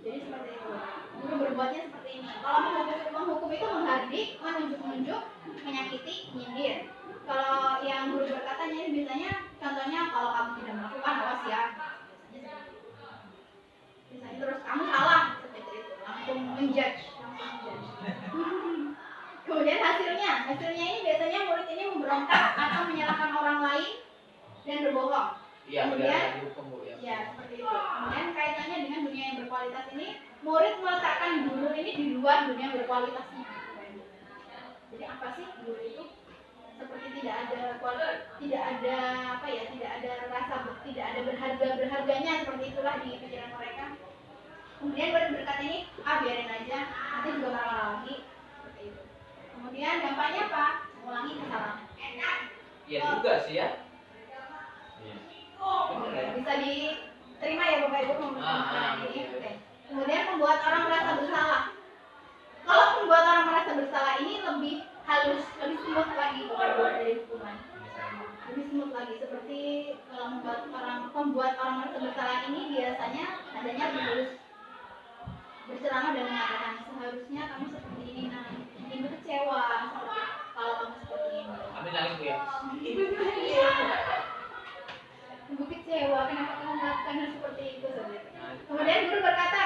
Jadi seperti itu. Guru berbuatnya seperti ini. Kalau menghukum itu menghardik, menunjuk-nunjuk, menyakiti, menyindir. Kalau yang guru berkatanya ini biasanya contohnya kalau kamu tidak melakukan awas ya. Misalnya terus kamu salah seperti itu, langsung menjudge. Kemudian hasilnya ini biasanya murid ini memberontak atau menyalahkan orang lain dan berbohong. Iya, kemudian dihukum Bu ya. Ya, seperti itu. Kemudian kaitannya dengan dunia yang berkualitas ini, murid meletakkan guru ini di luar dunia berkualitasnya. Jadi apa sih guru itu? Seperti tidak ada rasa, tidak ada berharganya, seperti itulah di pikiran mereka. Kemudian murid berkata ini, biarin aja, nanti juga marah lagi, seperti itu. Kemudian dampaknya apa? Mengulangi kesalahan. Iya juga sih ya. Bisa diterima ya Bapak Ibu ini. Oke. Kemudian membuat orang merasa bersalah. Kalau membuat orang merasa bersalah ini lebih halus, lebih smooth lagi Bapak Ibu dari hukuman. Lebih smooth lagi, seperti kalau membuat orang merasa bersalah ini biasanya adanya lebih halus. Berceramah dan mengatakan seharusnya kamu seperti ini, nah ibu kecewa seperti kalau kamu seperti ini. Kami nangis Bu ya. Ibu kecewa, kenapa kamu melakukan hal seperti itu? Kemudian guru berkata,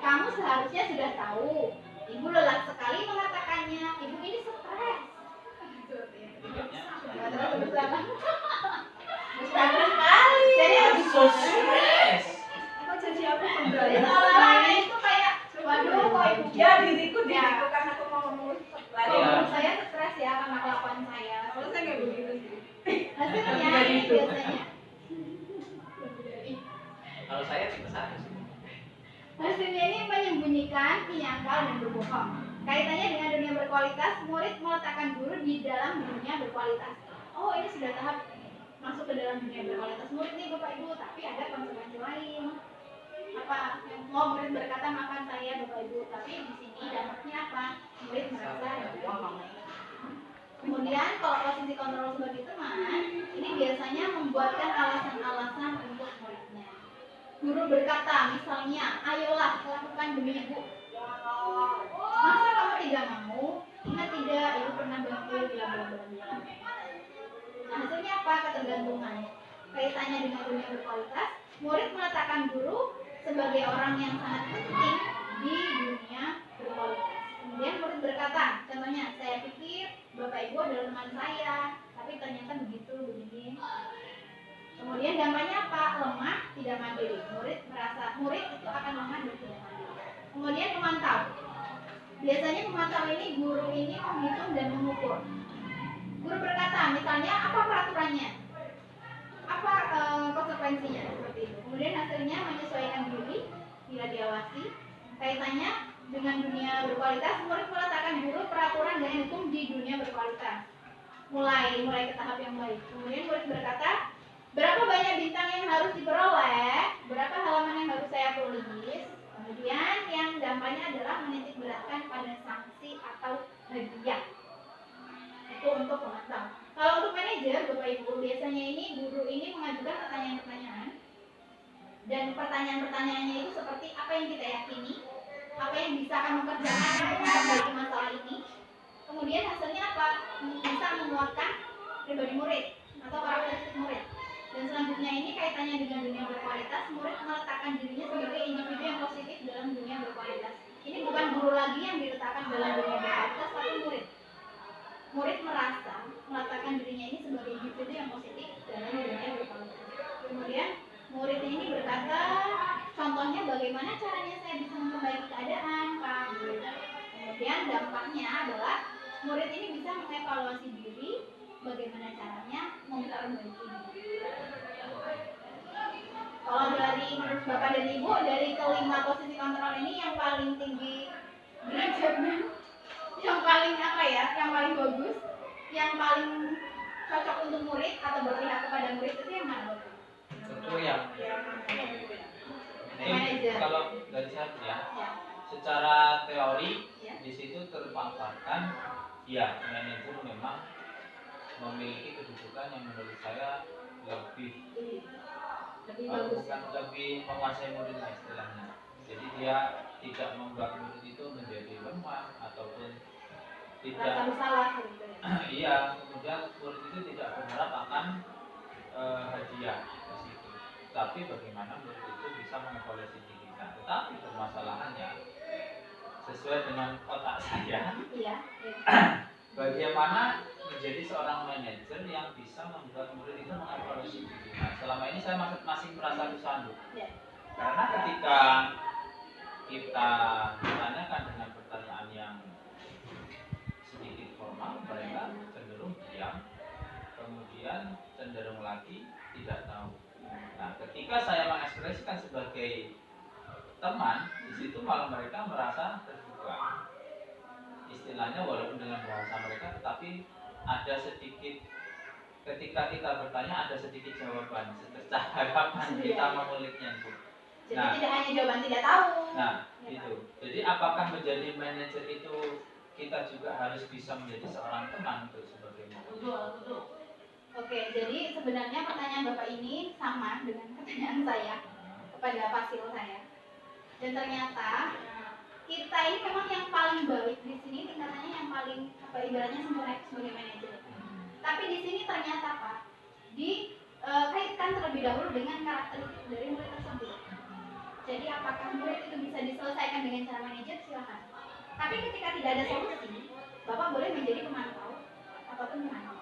kamu seharusnya sudah tahu. Ibu lelah sekali mengatakannya. Ibu ini stres. Stres sekali. Jadi So stress. Kok jadi aku jadi kembali? seolah-olah itu kayak, waduh, kok ibu Ya diriku karena aku mau ngomong lagi. menurut saya stres ya karena kelakuan saya. Kalau saya nggak begitu sih. Hasilnya ini biasanya. Kalau saya tipe 1 sih. Hasilnya ini menyembunyikan, menyangkal, dan berbohong. Kaitannya dengan dunia berkualitas, murid meletakkan guru di dalam dunia berkualitas. Oh, ini sudah tahap masuk ke dalam dunia berkualitas murid nih Bapak Ibu, tapi ada konsekuensi lain. Apa? Yang mau murid berkata maafkan saya Bapak Ibu, tapi di sini dampaknya apa? Murid merasa berbohong. Kemudian kalau posisi kontrol sebagai teman, ini biasanya membuatkan alasan-alasan untuk muridnya. Guru berkata, misalnya, ayolah lakukan demi ibu. Masa kamu tidak mau? Ingat tidak, ibu pernah bantu, bla bla bla bla. Nah, hasilnya apa? Ketergantungan. Kaitannya dengan dunia berkualitas, murid meletakkan guru sebagai orang yang sangat penting di dunia berkualitas. Kemudian murid berkata, contohnya, saya pikir Bapak Ibu adalah teman saya, tapi ternyata begitu, begini. Kemudian dampaknya apa? Lemah, tidak mandiri. Murid itu akan lemah dan tidak mandiri. Kemudian memantau. Biasanya memantau ini guru ini menghitung dan mengukur. Guru berkata, misalnya apa peraturannya? Apa konsekuensinya seperti itu. Kemudian hasilnya menyesuaikan diri bila diawasi. Kaitannya dengan dunia berkualitas, murid meletakkan guru peraturan dan hukum di dunia berkualitas. Mulai ke tahap yang baik. Kemudian murid berkata, berapa banyak bintang yang harus diperoleh, berapa halaman yang harus saya tulis. Kemudian yang dampaknya adalah menitik beratkan pada sanksi atau hadiah. Itu untuk pemantau. Kalau untuk manajer, Bapak Ibu, biasanya ini guru ini mengajukan pertanyaan-pertanyaan, dan pertanyaan-pertanyaannya itu seperti apa yang kita yakini, apa yang bisa kamu kerjakan untuk memperbaiki masalah ini, kemudian hasilnya apa, bisa menguatkan pribadi murid atau karakteristik murid. Dan selanjutnya ini kaitannya dengan dunia berkualitas, murid meletakkan dirinya sebagai individu yang positif dalam dunia berkualitas. Ini bukan guru lagi yang diletakkan dalam dunia berkualitas, tapi murid. Murid merasa meletakkan dirinya ini sebagai individu yang positif dalam dunia berkualitas. Kemudian murid ini berkata, contohnya bagaimana caranya saya bisa memperbaiki keadaan, Pak. Kemudian dampaknya adalah murid ini bisa mengevaluasi diri, bagaimana caranya memperbaiki diri. Kalau dari menurut Bapak dan Ibu, dari kelima posisi kontrol ini yang paling tinggi derajatnya, yang paling apa ya, yang paling bagus, yang paling cocok untuk murid atau berpihak kepada murid itu yang mana, Bapak? Betul ya. Manajer. Kalau dari saya ya, Ya. secara teori Ya. di situ terpaparkan ya manajer memang memiliki kedudukan yang menurut saya lebih Bagus. bukan lebih menguasai murid lah istilahnya. Jadi dia tidak membuat murid itu menjadi lemah ataupun Rasa tidak bersalah gitu ya. iya, kemudian murid itu tidak berharap akan hadiah di situ. Tapi bagaimana murid itu bisa mengevaluasi diri. Nah, tetapi permasalahannya sesuai dengan otak saya, Iya. bagaimana menjadi seorang manajer yang bisa membuat murid itu mengevaluasi diri. Nah, selama ini saya masih merasa kesandung. Ya. Karena ketika kita ditanyakan dengan pertanyaan yang sedikit formal, mereka cenderung diam, kemudian cenderung lagi tidak tahu. Nah, ketika saya mengekspresikan sebagai teman, di situ malah mereka merasa terbuka. Istilahnya walaupun dengan bahasa mereka, tetapi ada sedikit ketika kita bertanya ada sedikit jawaban, secercah harapan kita menguliknya itu. Jadi Nah, tidak hanya jawaban tidak tahu. Nah, itu. Jadi apakah menjadi manajer itu kita juga harus bisa menjadi seorang teman untuk sebagai manajer? Oke, jadi sebenarnya pertanyaan Bapak ini sama dengan pertanyaan saya kepada fasil saya. Dan ternyata kita ini memang yang paling baik di sini tingkatannya yang paling apa ibaratnya sempurna sebagai manajer. Tapi di sini ternyata Pak dikaitkan terlebih dahulu dengan karakteristik dari murid tersebut. Jadi apakah murid itu bisa diselesaikan dengan cara manajer, silakan. Tapi ketika tidak ada solusi, Bapak boleh menjadi pemantau ataupun pemantau.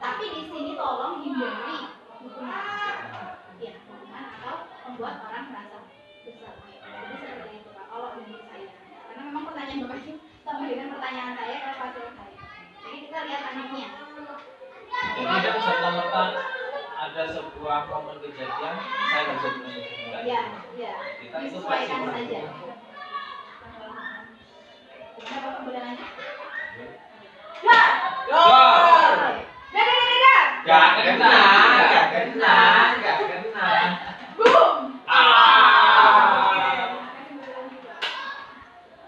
Tapi di sini tolong hindari hukuman, ya hukuman atau membuat orang merasa bersalah. Jadi seperti itu Pak. Kalau menurut saya, karena memang pertanyaan Bapak itu sama dengan pertanyaan saya ke fasil saya. Jadi kita lihat anaknya. Jadi kan serta-merta ada sebuah momen kejadian saya nggak bisa manajer. Ya, ya. Kita itu Disesuaikan fleksibel. saja. Gimana Bapak boleh lanjut? Ya. Gol! Dadah. Gak kena. Gak kena. Boom.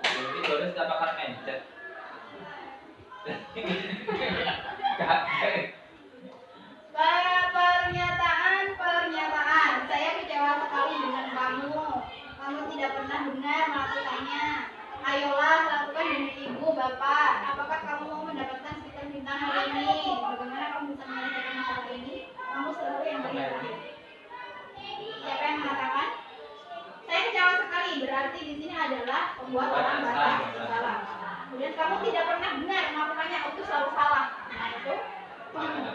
Jadi baru sudah bakar mencet. Gak. Pernyataan. Saya kecewa sekali dengan kamu. Kamu tidak pernah benar melakukannya. Ayolah lakukan demi ibu, bapak. Apakah kamu mau mendapatkan stiker bintang hari ini? Bagaimana kamu bisa menyelesaikan masalah ini? Kamu selalu yang paling terakhir. Siapa yang mengatakan? Saya kecewa sekali. Berarti di sini adalah membuat orang merasa bersalah. Kemudian kamu tidak pernah benar melakukannya, itu selalu salah. Nah itu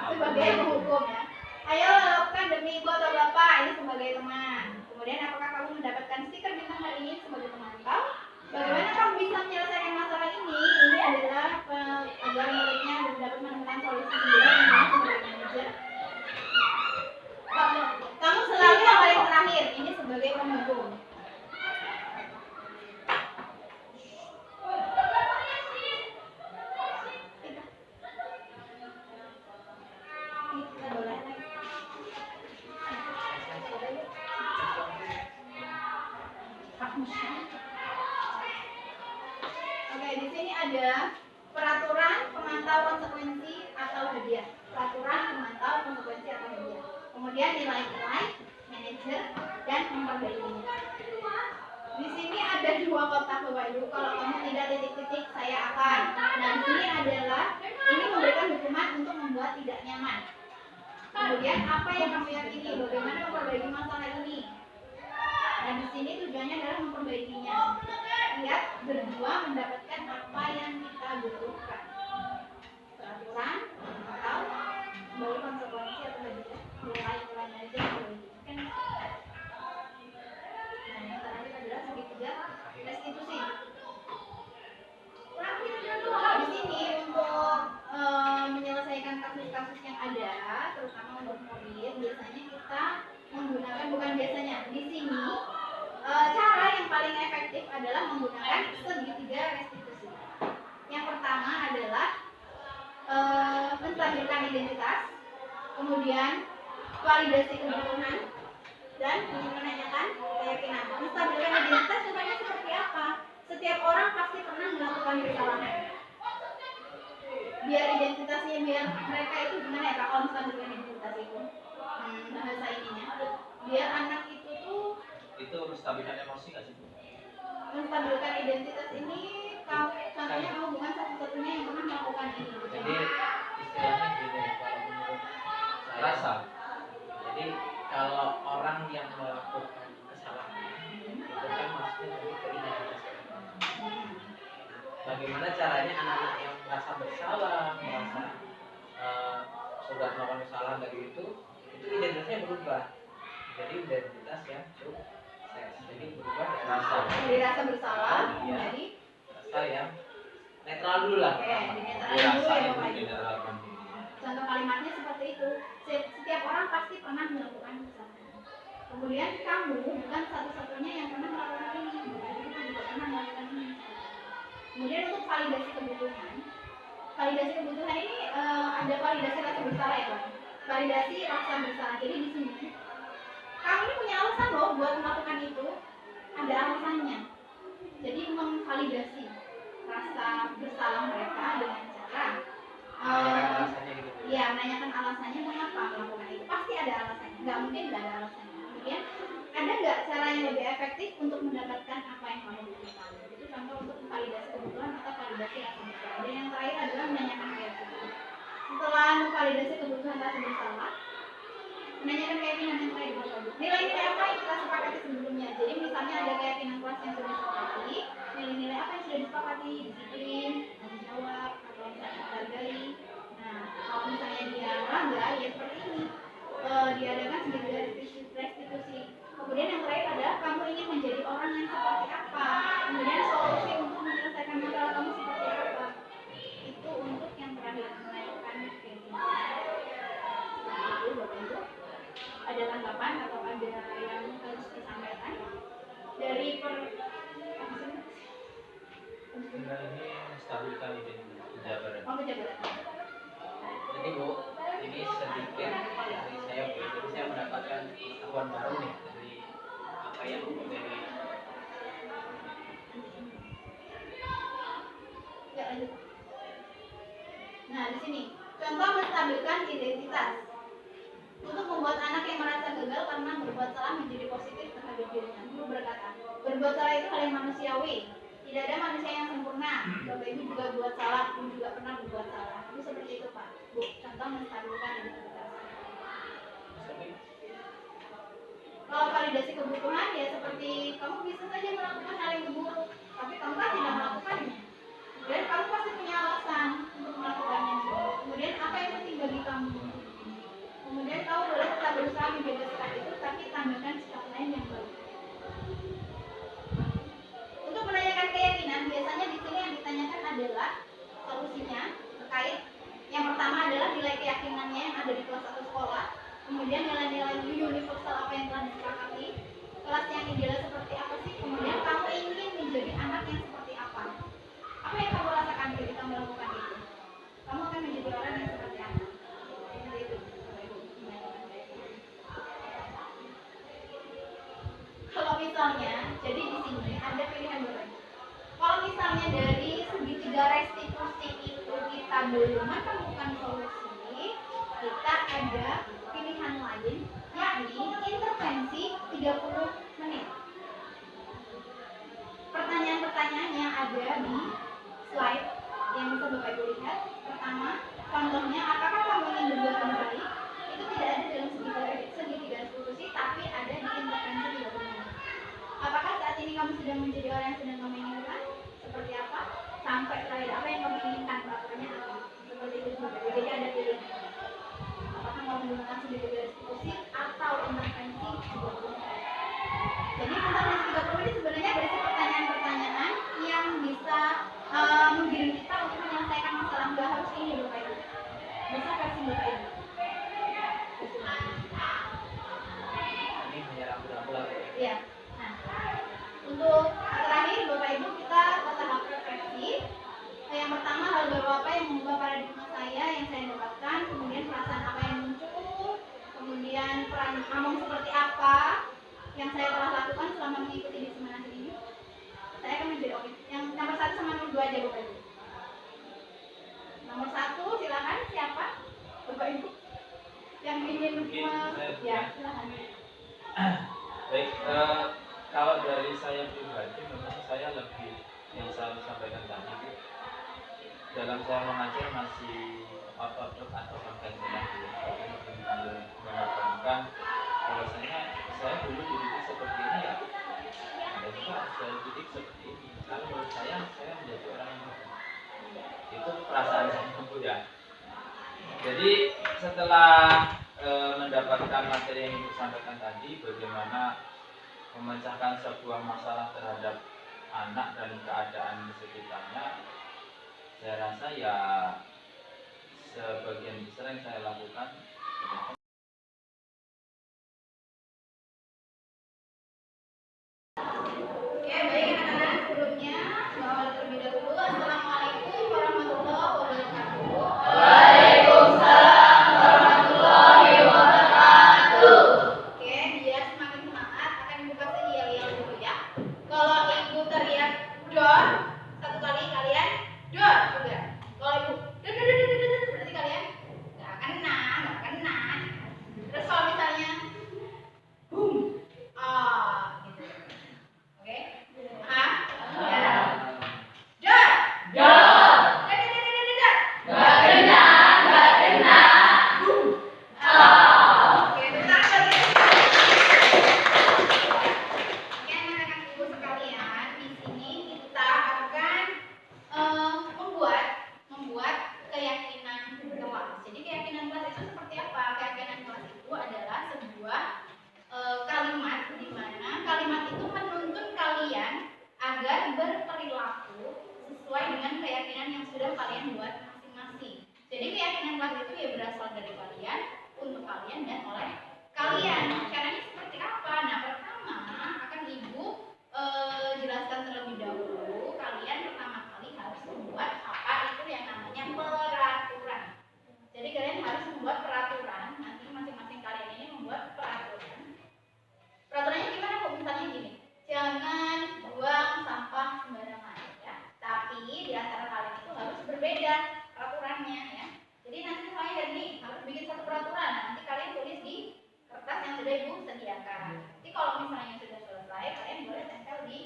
sebagai hukum ya. Ayo lakukan demi ibu atau bapak, ini sebagai teman. Kemudian apakah kamu mendapatkan stiker bintang hari ini sebagai pemantau? Bagaimana kamu bisa menyelesaikan masalah ini? Ini adalah agar muridnya dapat menemukan solusi sendiri sebagai manajer. Kamu selalu yang paling terakhir, ini sebagai penghukum. kemudian nilai-nilai manajer dan memperbaikinya. Di sini ada dua kotak Bapak Ibu. Kalau kamu tidak titik-titik, saya akan. Nah, di sini adalah ini memberikan hukuman untuk membuat tidak nyaman. Kemudian apa yang kamu yakini? Bagaimana memperbaiki masalah ini? Dan di sini tujuannya adalah memperbaikinya. Lihat berdua mendapatkan apa yang kita butuhkan. Peraturan atau sebagai konsekuensi atau hadiah nilai-nilai aja kan. Nah, yang terakhir adalah segitiga restitusi. Di sini untuk menyelesaikan kasus-kasus yang ada, terutama untuk mobil, biasanya kita menggunakan di sini cara yang paling efektif adalah menggunakan segitiga restitusi. Yang pertama adalah menstabilkan identitas, kemudian validasi kebutuhan, dan menanyakan keyakinan. Menstabilkan identitas contohnya seperti apa? Setiap orang pasti pernah melakukan kesalahan. Biar identitasnya, biar mereka itu gimana ya Kak, kalau menstabilkan identitas itu bahasa ininya, biar anak itu tuh Itu menstabilkan emosi nggak sih? menstabilkan identitas ini contohnya kamu bukan satu-satunya yang pernah melakukan ini. Jadi istilahnya gini, kalau menurut saya, Rasa. jadi kalau orang yang melakukan kesalahan itu kan maksudnya dari keidentitas. Bagaimana caranya anak-anak yang merasa bersalah, merasa sudah melakukan kesalahan dari itu identitasnya berubah. Jadi identitas yang sukses. Jadi berubah dari Dari rasa bersalah Iya. jadi rasa yang netral dulu lah. oke, dinetralin Dia dulu ya rasanya Bapak Ibu. mineralkan diri. Contoh kalimatnya seperti itu. Setiap orang pasti pernah melakukan kesalahan. Kemudian kamu bukan satu-satunya yang pernah melakukan ini. Jadi kita juga pernah melakukan ini. Kemudian untuk validasi kebutuhan. Validasi kebutuhan ini ada validasi rasa bersalah ya Pak. Validasi rasa bersalah. Jadi di sini kamu ini punya alasan loh buat melakukan itu. Ada alasannya. Jadi memvalidasi rasa bersalah mereka dengan cara Rasanya gitu. ya menanyakan alasannya mengapa melakukan itu. Pasti ada alasannya. Nggak mungkin nggak ada alasannya. Kemudian ada nggak cara yang lebih efektif untuk mendapatkan apa yang kamu butuhkan? Itu contoh untuk validasi kebutuhan atau validasi rasa bersalah. Dan yang terakhir adalah menanyakan keyakinan. Setelah memvalidasi kebutuhan rasa bersalah, menanyakan keyakinan yang terakhir Bapak Ibu. Nilai-nilai apa yang kita sepakati sebelumnya? Jadi misalnya ada keyakinan kelas yang sudah disepakati, nilai-nilai apa yang sudah disepakati? Disiplin, tanggung jawab, atau misalnya menghargai. Nah, kalau misalnya dia melanggar, ya seperti ini. Diadakan segitiga restitusi. Kemudian yang terakhir adalah kamu ingin menjadi orang yang seperti apa? Kemudian solusi untuk menyelesaikan masalah kamu seperti apa? Itu untuk yang terakhir menanyakan keyakinan. Itu Bapak Ibu. Ada tanggapan atau ada yang harus disampaikan dari Enggak, ini menstabilkan identitas penjabaran. pejabat? Jadi Bu, ini sedikit dari saya Bu. Jadi saya mendapatkan pengetahuan baru nih dari apa yang dari Ya, lanjut. Nah, di sini contoh menstabilkan identitas. Untuk membuat anak yang merasa gagal karena berbuat salah menjadi positif terhadap dirinya. Guru berkata, berbuat salah itu hal yang manusiawi. Tidak ada manusia yang sempurna. Bapak Ibu juga buat salah, Ibu juga pernah berbuat salah. Itu seperti itu Pak. Bu, contoh menstabilkan identitas. Kalau validasi kebutuhan ya seperti kamu bisa saja melakukan hal yang buruk, tapi kamu kan tidak melakukannya. Dan kamu pasti punya alasan untuk melakukannya. Kemudian apa yang penting bagi kamu? Kemudian kamu boleh tetap berusaha menjaga sikap itu, tapi tambahkan sikap lain yang baik. Untuk menanyakan keyakinan, biasanya di sini yang ditanyakan adalah solusinya terkait. Yang pertama adalah nilai keyakinannya yang ada di kelas atau sekolah. Kemudian nilai-nilai universal apa yang telah disepakati. Kelas yang ideal seperti apa sih? Kemudian kamu ingin menjadi anak yang seperti apa? Apa yang kamu rasakan ketika melakukan itu? Kamu akan menjadi orang yang seperti apa? Seperti itu. Kalau misalnya, jadi di sini ada pilihan berbeda. Kalau misalnya dari segitiga restitusi itu kita belum menemukan solusi, kita ada pilihan lain 30 menit. Pertanyaan-pertanyaan yang ada di slide yang bisa Bapak Ibu lihat. Pertama, contohnya, apakah kamu ingin berbuat kembali? Itu tidak ada dalam segitiga diskusi, tapi ada di intervensi 30 menit. Apakah saat ini kamu sedang menjadi orang yang sedang kamu inginkan? Seperti apa? Sampai terakhir, apa yang kamu inginkan? Peraturannya apa? Seperti itu juga. Jadi ada pilihan. Apakah mau menggunakan segitiga diskusi atau intervensi 30 menit? Jadi intervensi 30 menit sebenarnya berisi pertanyaan-pertanyaan yang bisa menggiring kita untuk menyelesaikan masalah. Nggak harus ini Bapak Ibu. Bisa versi Bapak Ibu. Ini hanya rambu-rambu. Iya. Nah, untuk terakhir Bapak Ibu kita ke tahap refleksi. Yang pertama, hal baru apa yang mengubah paradigma saya yang saya dapatkan, kemudian perasaan apa yang muncul, kemudian peran Among seperti apa yang saya telah lakukan selama mengikuti diseminasi ini. Saya akan menjadi oke. Yang nomor 1 sama nomor 2 aja Bapak Ibu. Nomor 1 silakan, siapa? Bapak Ibu yang ingin ya silakan. Baik, kalau dari saya pribadi memang saya lebih yang saya sampaikan tadi itu dalam saya mengajar masih ortodok atau konvensional mengatakan bahwasanya saya dulu dididik seperti ini ya, dan juga saya didik seperti ini. Kalau menurut saya menjadi orang yang baik. Itu perasaan saya ya. Jadi setelah mendapatkan materi yang ibu sampaikan tadi, bagaimana memecahkan sebuah masalah terhadap anak dan keadaan di sekitarnya, saya rasa ya sebagian besar yang saya lakukan. Oke, baik anak-anak, sebelumnya mohon terlebih dahulu Assalamualaikum warahmatullahi wabarakatuh. Waalaikumsalam warahmatullahi wabarakatuh. Oke, biar semakin semangat akan ibu kasih yel-yel dulu ya. Kalau ibu teriak dor satu kali, kalian dor juga. Kalau ibu dor berarti kalian nggak kena. Terus kalau misalnya boom, gitu. Oke? Paham? Ya. Dor. Nggak kena. Boom. Oke, tepuk tangan bagi. Oke, anak-anak ibu sekalian, di sini kita akan membuat keyakinan kelas. Jadi keyakinan kelas itu seperti apa? Keyakinan kelas itu adalah sebuah kalimat di mana kalimat itu menuntun kalian agar berperilaku sesuai dengan keyakinan yang sudah kalian buat masing-masing. Jadi keyakinan kelas itu ya berasal dari kalian, untuk kalian dan oleh kalian. Caranya seperti apa? Nah, pertama akan ibu jelaskan terlebih dahulu. Kalian pertama kali harus membuat apa itu yang namanya peraturan. Jadi kalian harus membuat peraturan. Nanti masing-masing kalian ini membuat peraturan. Peraturannya gimana kok? Misalnya gini, jangan buang sampah sembarangan ya. Tapi di antara kalian itu harus berbeda peraturannya ya. Jadi nanti misalnya dari harus bikin satu peraturan. Nah, nanti kalian tulis di kertas yang sudah ibu sediakan. Nanti kalau misalnya sudah selesai, kalian boleh tempel di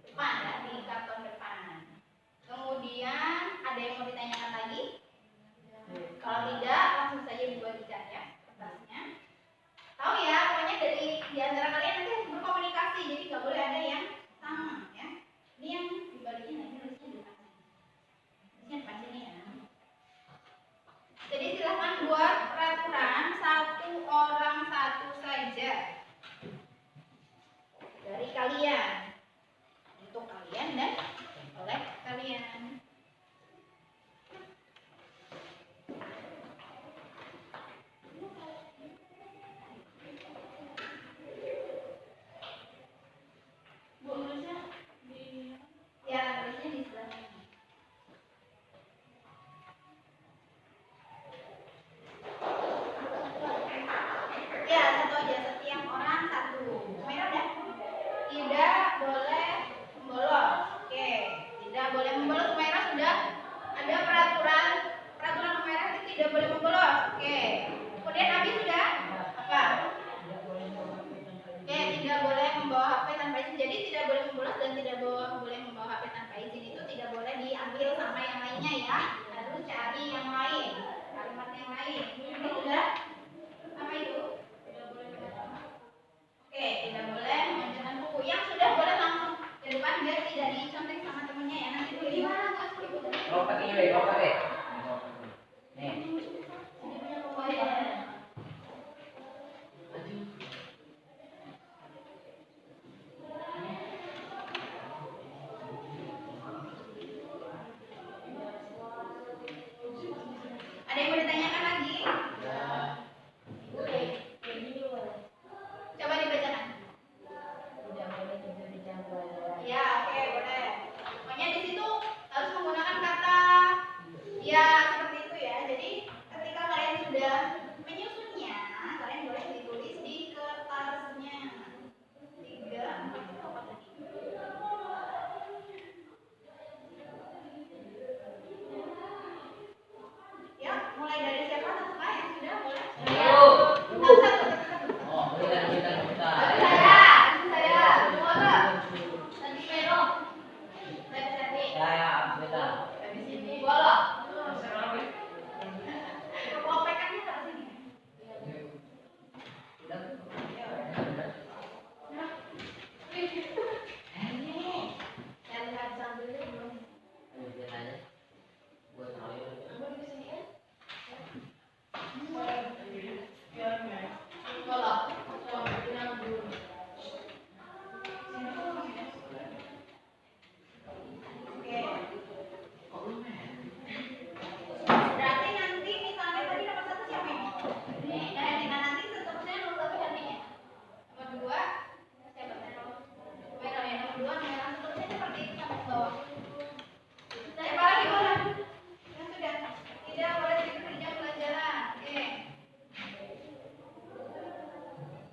depan ya, di karton depan. Kemudian ada yang mau ditanyakan lagi? Kalau tidak, langsung saja dibagikan ya kertasnya. Tahu ya, pokoknya dari di antara kalian nanti harus berkomunikasi, jadi nggak boleh ada yang sama ya. Ini yang dibagiin nanti nulisnya di depan. Nulisnya depan sini ya. Jadi silahkan buat peraturan satu orang satu saja dari kalian, untuk kalian dan oleh kalian. Bu, nulisnya di ya, nulisnya di sebelah sini. Ya, satu aja, setiap orang satu. Merah udah? Tidak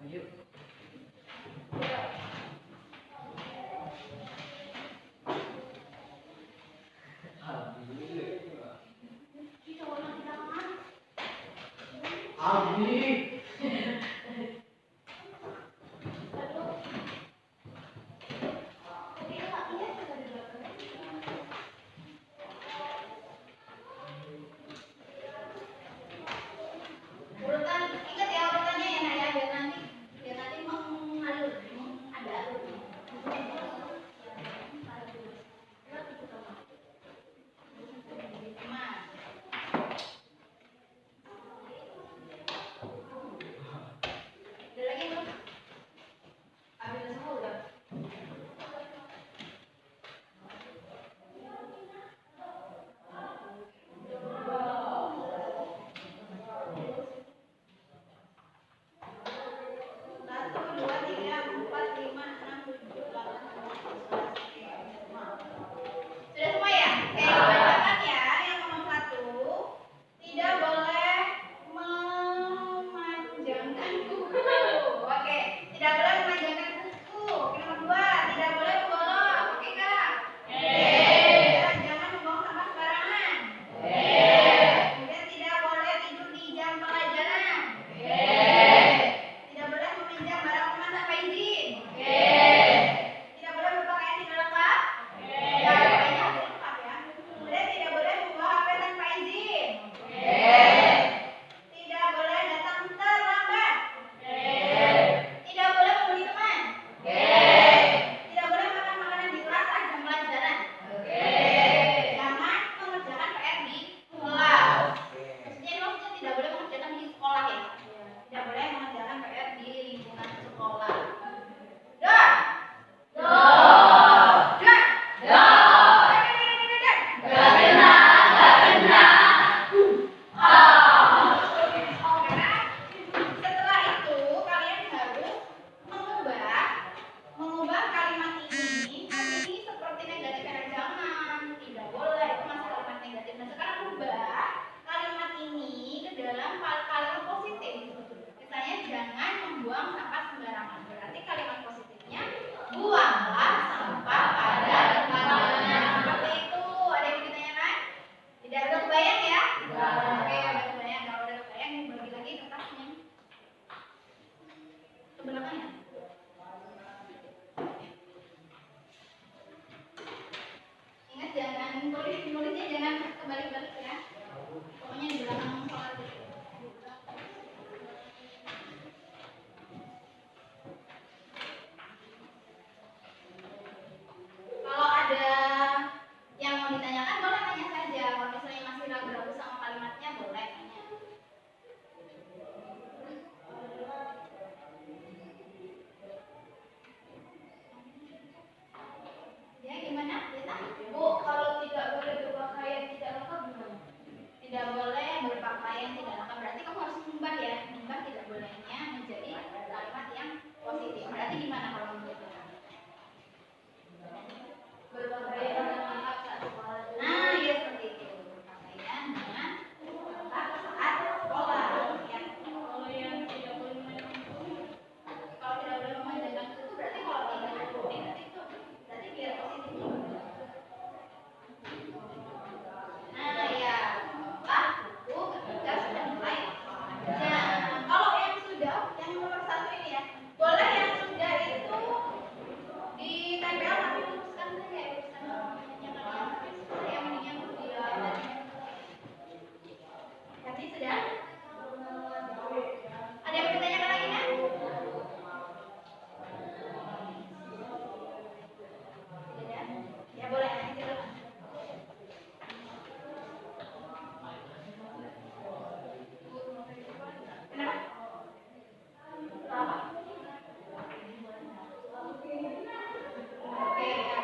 Ayo. Abi. Urutan, ingat ya urutannya ya Nak ya, biar nanti mengalir, ada alurnya. Lima. Ada lagi belum? Ambil semua udah. Satu, dua, tiga, empat, lima, enam, tujuh, delapan, sembilan, 11. Sudah semua ya? Oke, dibacakan ya. Yang nomor satu, tidak boleh memanjangkan kuku. Oke, tidak boleh memanjangkan kuku. Oke, nomor dua, tidak boleh membolos. Oke kak? Jangan membuang sampah sembarangan. Kemudian tidak boleh tidur di jam pelajaran. Tidak boleh meminjam barang teman tanpa izin. Tidak boleh berpakaian tidak lengkap. Ya, pakaiannya harus lengkap ya. Kemudian tidak boleh membawa HP tanpa izin. Tidak boleh datang terlambat. Tidak boleh membuli teman. Tidak boleh makan makanan di kelas saat jam pelajaran. Jangan mengerjakan PR di kelas. Maksudnya tidak boleh mengerjakan di sekolah ya. Tidak boleh mengerjakan PR di lingkungan sekolah. Dah. Setelah itu kalian harus mengubah kalimat ini seperti negatif dan jangan. Tidak boleh, itu masih kalimat negatif. Nah sekarang ubah kalimat ini ke dalam kalimat positif. Misalnya jangan membuang sampah sembarangan. Berarti kalimat positifnya buanglah sampah pada tempatnya. Seperti itu. Ada yang ditanyakan? Tidak ada kebayang ya? Oke, ada kebayang. Kalau ada kebayang, bagi lagi kertasnya ke belakangnya. Ingat jangan nulisnya jangan kebalik-balik ya. Pokoknya di belakang soal itu. Kalau ada yang mau ditanyakan boleh tanya saja. Kalau misalnya masih ragu-ragu sama kalimatnya boleh tanya. Ya gimana? Bu, kalau tidak boleh berpakaian tidak lengkap gimana? Tidak boleh berpakaian tidak lengkap. Berarti kamu harus mengubah ya. Mengubah tidak bolehnya menjadi kalimat yang positif. Berarti gimana kalau menurut kamu? Berpakaian dengan lengkap saat sekolah. Nah, ya seperti itu. Berpakaian dengan lengkap saat sekolah. Ya. Kalau yang tidak boleh memanjangkan itu berarti kalau tidak negatif itu berarti biar positif. Nah, ya. Buku ketika sudah mulai belajar. Kalau yang sudah, yang nomor satu ini ya, boleh yang sudah itu ditempel tapi luruskan saja ya, luruskan yang saya mendingan dia. Jadi sudah. Ada yang bertanyakan lagi kan? Tidak? Ya boleh nanti silakan. Kenapa? Apa? Oke, ya.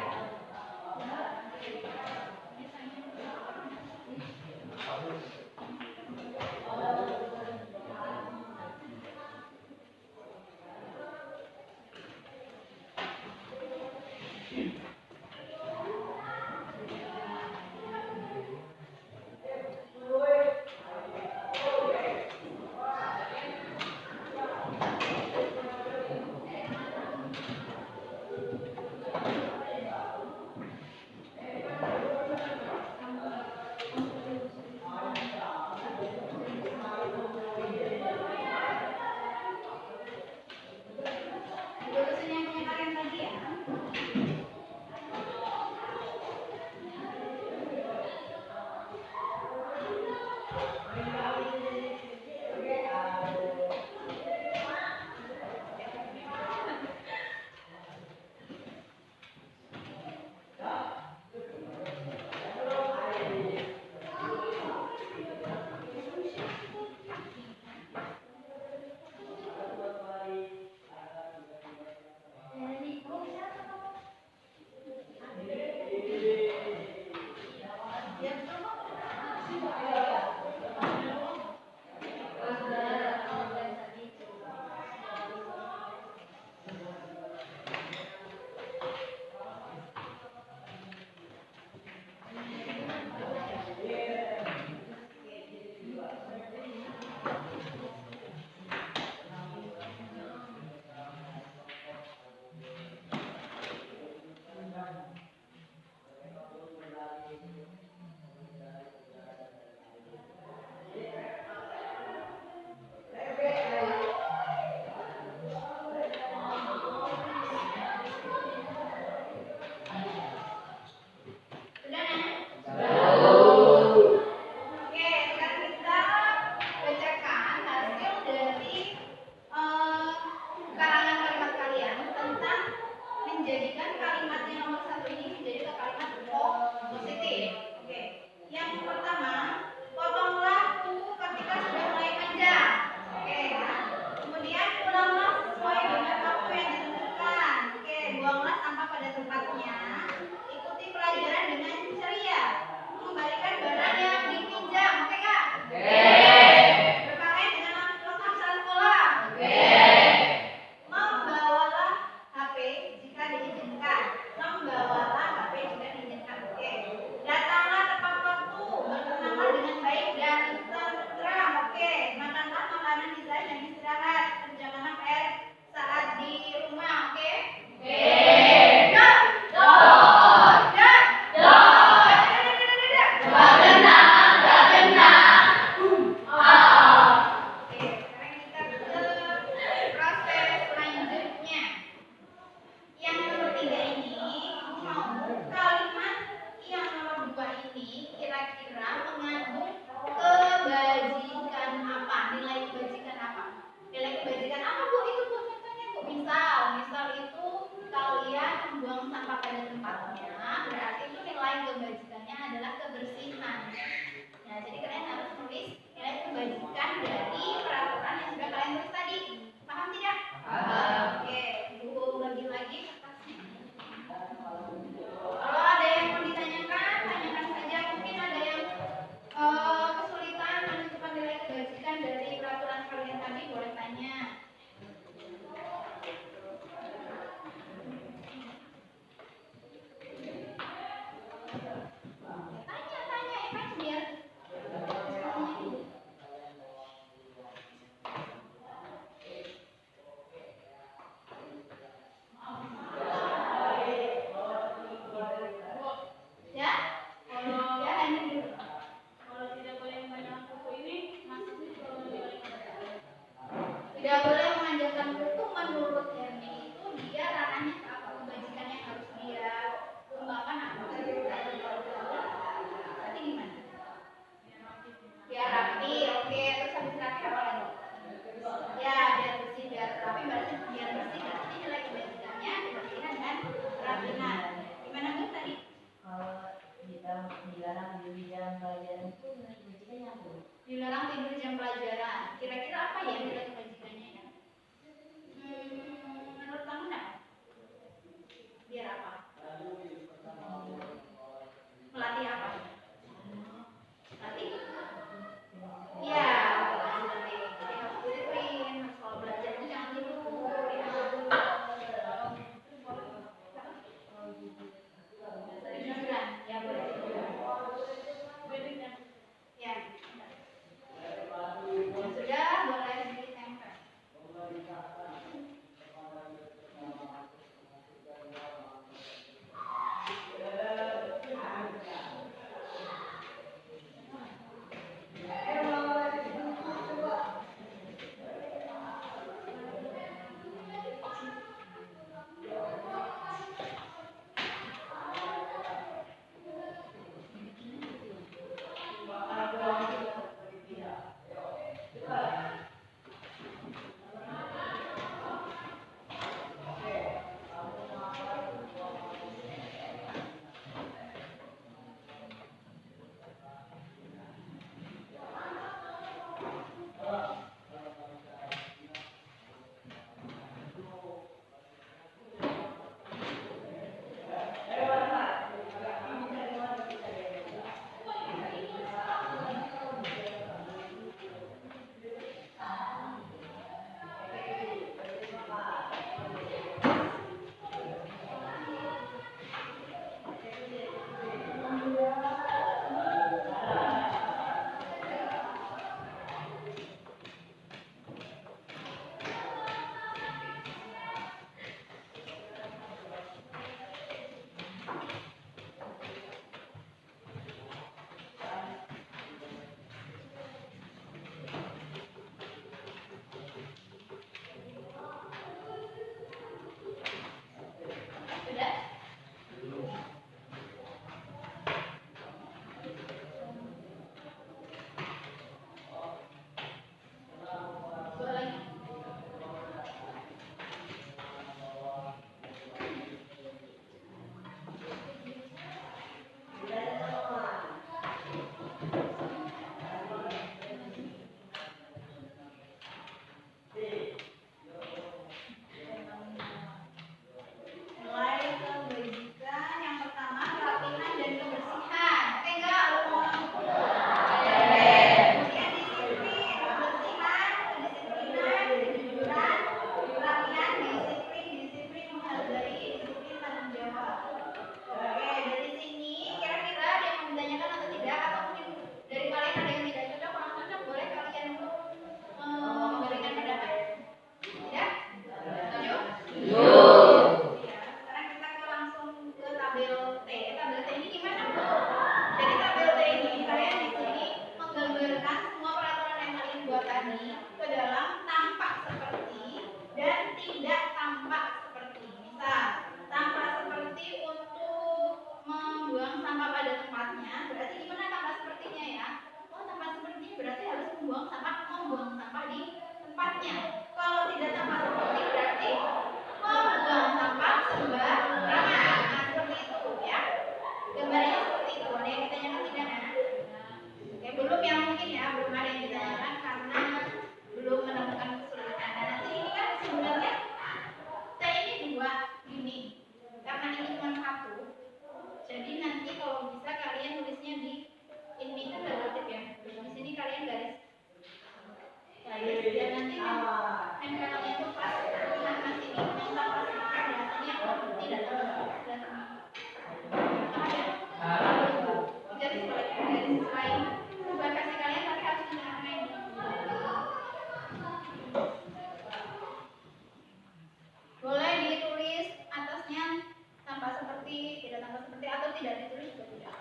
Seperti atau tidak ditulis juga tidak.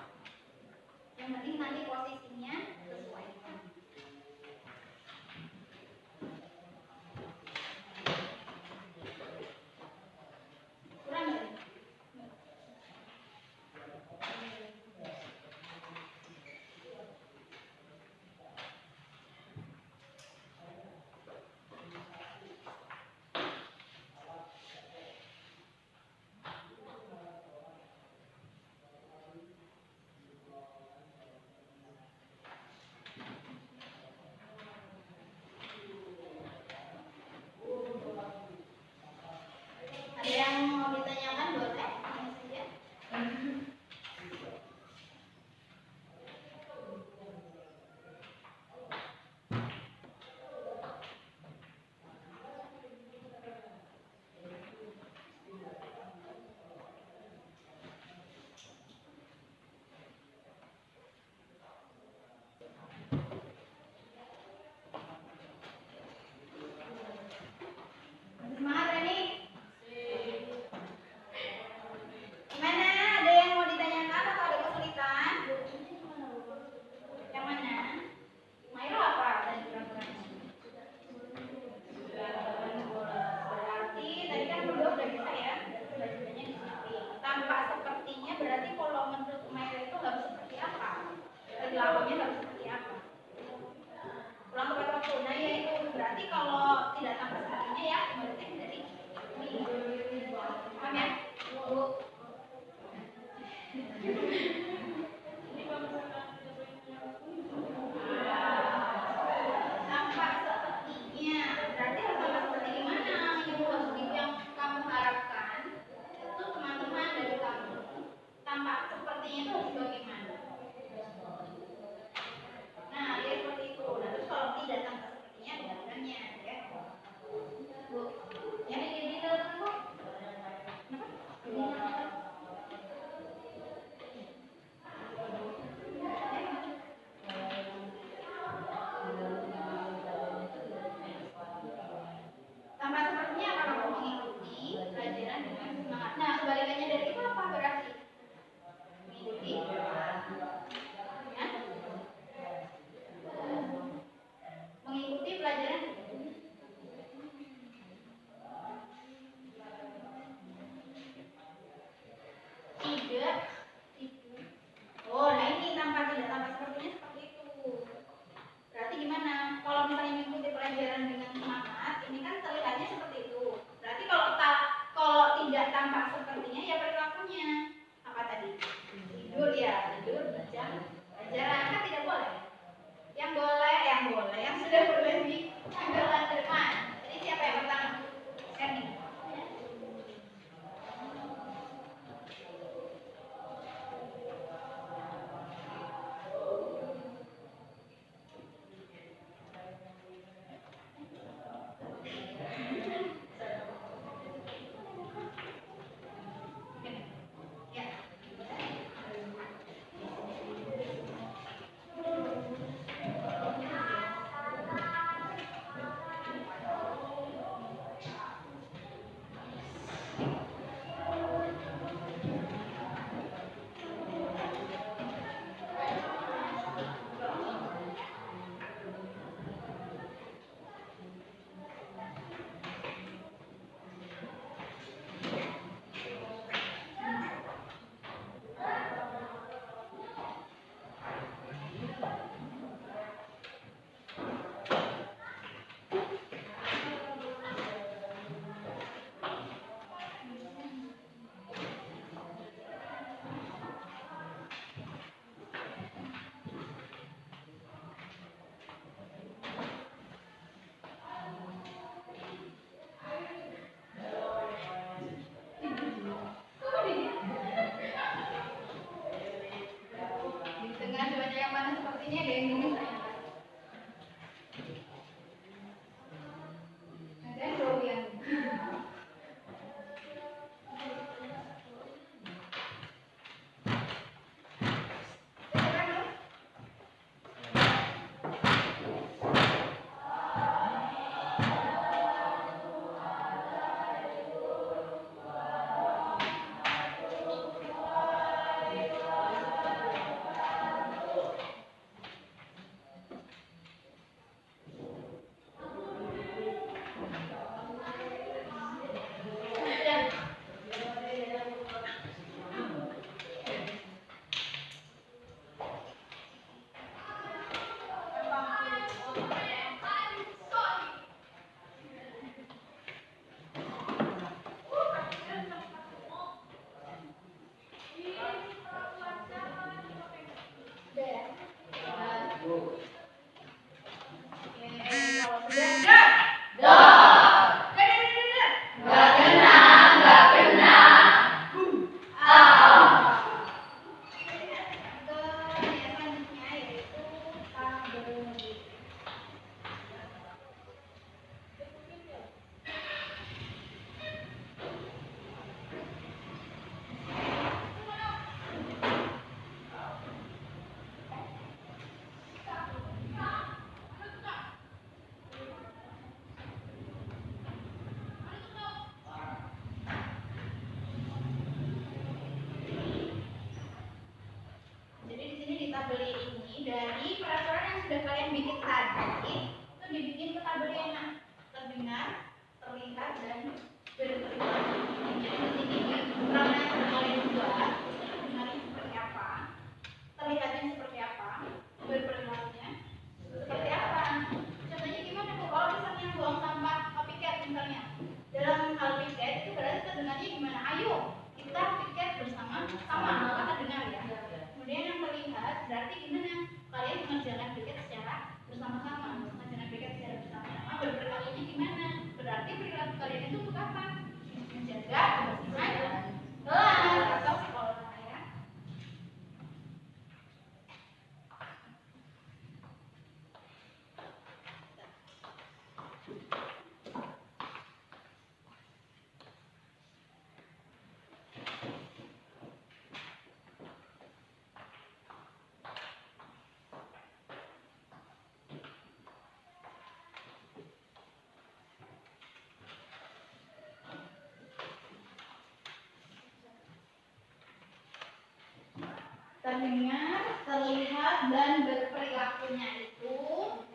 Yang penting nanti posisinya sesuai. Kurang nggak? Ada yang mau ditanyakan boleh? Tanya saja. Semangat Reni. Gimana? Ada yang mau ditanyakan atau ada kesulitan? Yang mana? Mairo apa tadi kurang-kurang? Berarti tadi kan berdua udah bisa ya. Belajarnya di sini. Tampak sepertinya berarti kalau menurut Mairo itu harus seperti apa? Perilakunya harus seperti apa? Ulang ke kata punah yaitu berarti kalau tidak tampak sepertinya ya berarti dari paham ya? Bu. Tampak sepertinya berarti harus tampak seperti gimana? Yang positif yang kamu harapkan itu teman-teman dari kamu tampak sepertinya itu harus bagaimana? Nah, ya seperti itu. Nah, terus kalau tidak tampak sepertinya ada aturannya ya. Bu, ya ini telepon Bu. Kenapa? Tambah sepertinya apa kamu mengikuti pelajaran dengan semangat. Nah, kebalikannya dari itu apa berarti? Mengikuti ya? Mengikuti pelajaran tidak itu. Oh, nah ini tampak tidak tampak sepertinya seperti itu. Berarti gimana? Kalau misalnya mengikuti pelajaran dengan semangat, ini kan terlihatnya seperti itu. sudah kalian bikin tadi itu dibikin kategorinya terdengar, terlihat dan berperilaku. Jadi di sini karena kalian buat terdengarnya seperti apa, terlihatnya seperti apa, berperilakunya seperti apa. Contohnya gimana Bu? Kalau misalnya buang sampah piket misalnya, dalam hal piket itu berarti terdengarnya gimana? Ayo kita piket bersama-sama, maka terdengar ya. Kemudian yang terlihat berarti gimana? Kalian mengerjakan piket secara bersama-sama, mengerjakan piket secara bersama-sama. Berperilakunya gimana? Berarti perilaku kalian itu untuk apa? Menjaga kebersihan kelas atau sekolah ya. Terdengar, terlihat dan berperilakunya itu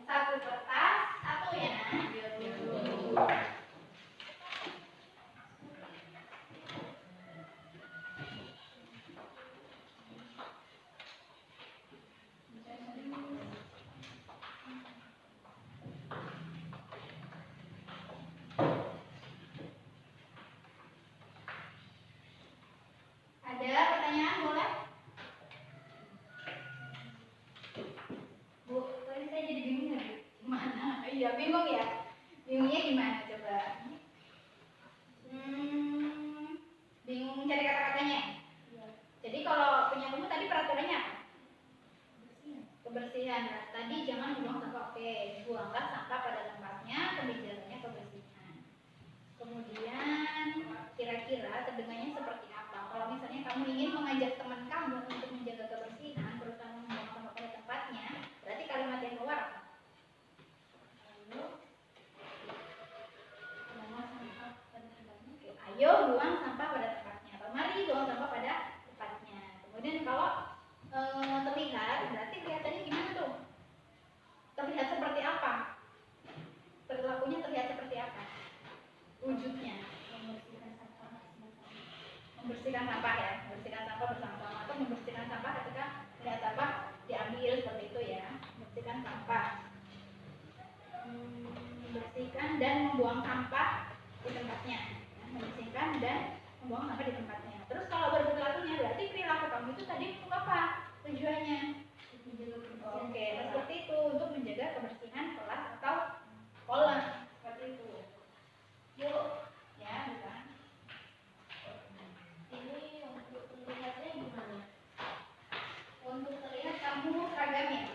satu kertas satu ya. Ada pertanyaan boleh? Bu, tadi saya jadi bingung ya. Gimana? Iya bingung ya. Bingungnya gimana coba? Bingung cari kata-katanya. Jadi kalau punya kamu tadi peraturannya apa? Kebersihan. Nah, tadi jangan buang sampah. Oke, buanglah sampah pada tempatnya, kebijakannya kebersihan. Kemudian kira-kira terdengarnya seperti apa? Kalau misalnya kamu ingin mengajak teman kamu untuk menjaga kebersihan, terutama membuang sampah pada tempatnya, berarti kalimat yang keluar apa? Ayo buang sampah pada tempatnya. Atau mari buang sampah pada tempatnya. Kemudian kalau terlihat, berarti kelihatannya gimana tuh? Terlihat seperti apa? Perilakunya terlihat seperti apa? Wujudnya membersihkan sampah ya, membersihkan sampah bersama-sama atau membersihkan sampah ketika melihat sampah diambil seperti itu ya, membersihkan sampah, membersihkan dan membuang sampah di tempatnya, ya, membersihkan dan membuang sampah di tempatnya. Terus kalau berperilakunya berarti perilaku kamu itu tadi untuk apa tujuannya? Oke, seperti itu untuk menjaga kebersihan kelas atau sekolah seperti itu. Yuk, ya bukan? Ini untuk terlihatnya gimana? Untuk terlihat kamu seragamnya.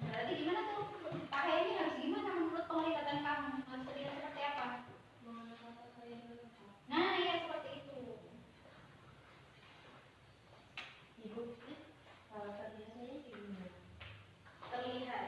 Berarti gimana tuh? Pakaiannya harus gimana menurut penglihatan kamu? Harus terlihat seperti apa? Nah, ya seperti itu. Ibu, kalau terlihatnya gimana? Terlihat.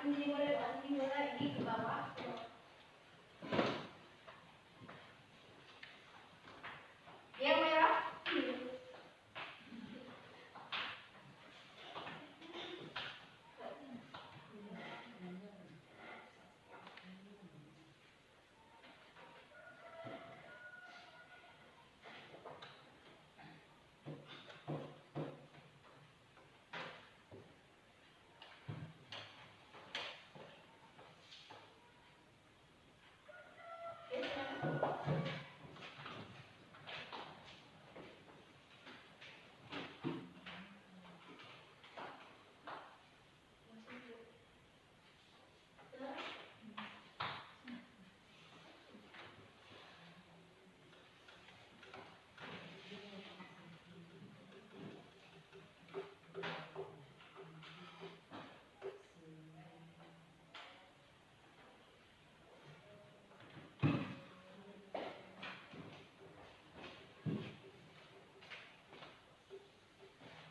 sini boleh, Pak sini boleh, ini ke bawah. Yang merah.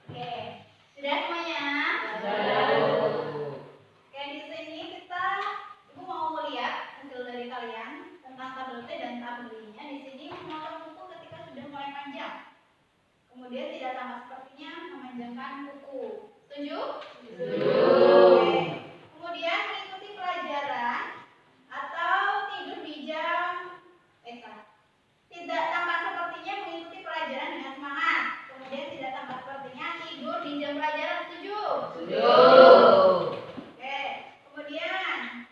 Oke, sudah semuanya? Oke, di sini Ibu mau lihat hasil dari kalian tentang tabel T dan tabel I-nya. Di sini memotong kuku ketika sudah mulai panjang. Kemudian tidak tambah sepertinya memanjangkan kuku. Setuju? Setuju. Oke. Kemudian mengikuti pelajaran atau tidur di jam tidak tambah sepertinya mengikuti pelajaran dengan semangat. Kemudian tidak tambah sepertinya tidur di jam pelajaran. Setuju? Setuju. Oke. Kemudian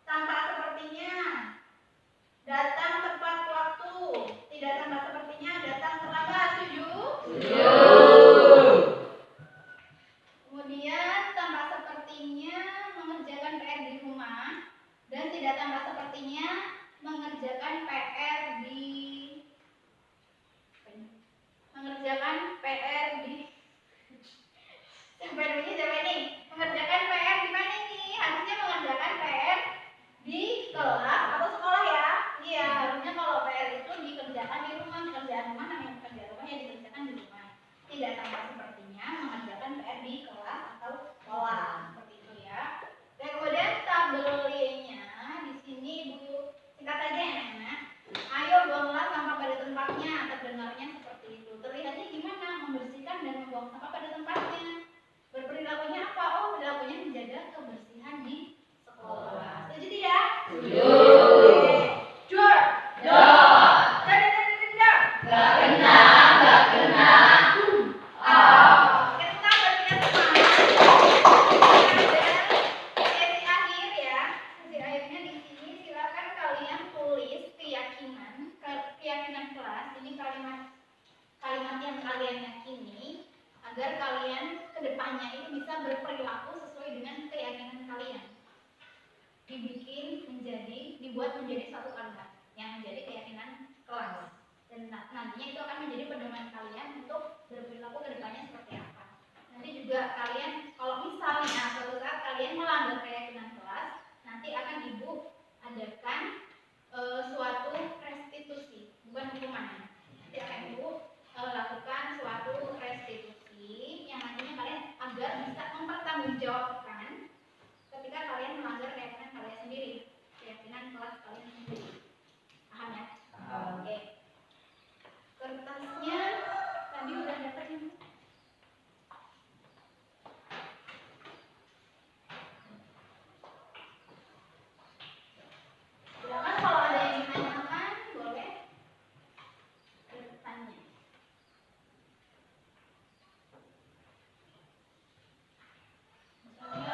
tampak sepertinya datang tepat waktu. Tidak tambah sepertinya datang terlambat. Setuju? Setuju. Kemudian tambah sepertinya mengerjakan PR di rumah dan tidak tambah sepertinya mengerjakan PR di mengerjakan PR di mana ini? Harusnya mengerjakan PR di kelas atau sekolah ya. Iya, harusnya kalau PR itu dikerjakan di rumah, pekerjaan rumah namanya pekerjaan rumah yang dikerjakan di rumah. Tidak tambah sepertinya mengerjakan PR di kelas atau sekolah. Seperti itu ya. Dan kemudian tabelnya di sini Ibu singkat aja ya Nana. Ayo buanglah sampah pada tempatnya. Terdengarnya seperti itu. Terlihatnya gimana? Membersihkan dan membuang sampah pada tempatnya. Berperilakunya apa? Oh, perilakunya menjaga kebersihan di sekolah. Setuju tidak? Setuju. Jor. Jor. Gak kena. Gak kena. Kita berarti sesi akhir ya. Sesi akhirnya di sini silakan kalian tulis keyakinan kelas. Ini kalimat yang kalian yakini agar kalian kedepannya itu bisa berperilaku sesuai dengan keyakinan kalian. Dibuat menjadi satu kalimat yang menjadi keyakinan kelas. Dan nantinya itu akan menjadi pedoman kalian untuk berperilaku kedepannya seperti apa. Nanti juga kalian kalau misalnya suatu saat kalian melanggar keyakinan kelas, nanti akan Ibu adakan suatu restitusi, bukan hukuman. Nanti akan Ibu lakukan suatu restitusi yang nantinya kalian agar bisa mempertanggungjawabkan ketika kalian melanggar keyakinan kalian sendiri, keyakinan kelas kalian sendiri. Paham ya? Oke. Kertasnya tadi udah dapat ya? Silakan kalau ada yang ditanyakan boleh bertanya. Misalnya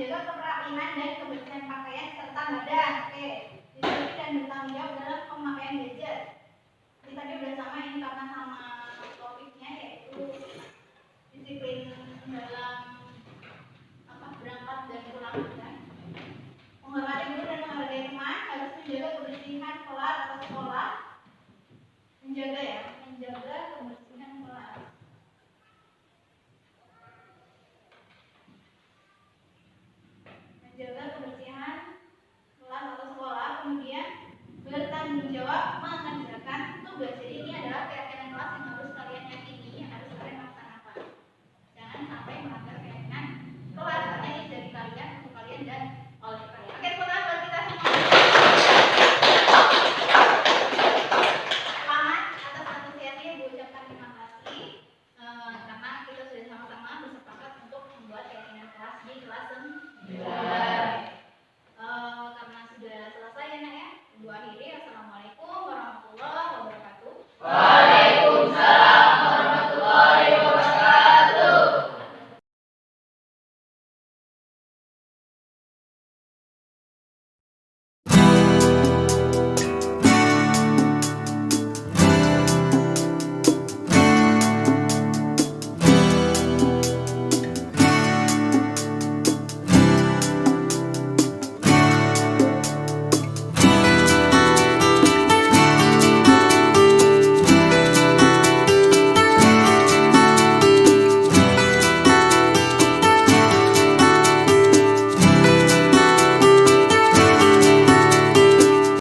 menjaga kerapian dan kebersihan pakaian serta badan. Oke. Disiplin dan bertanggung jawab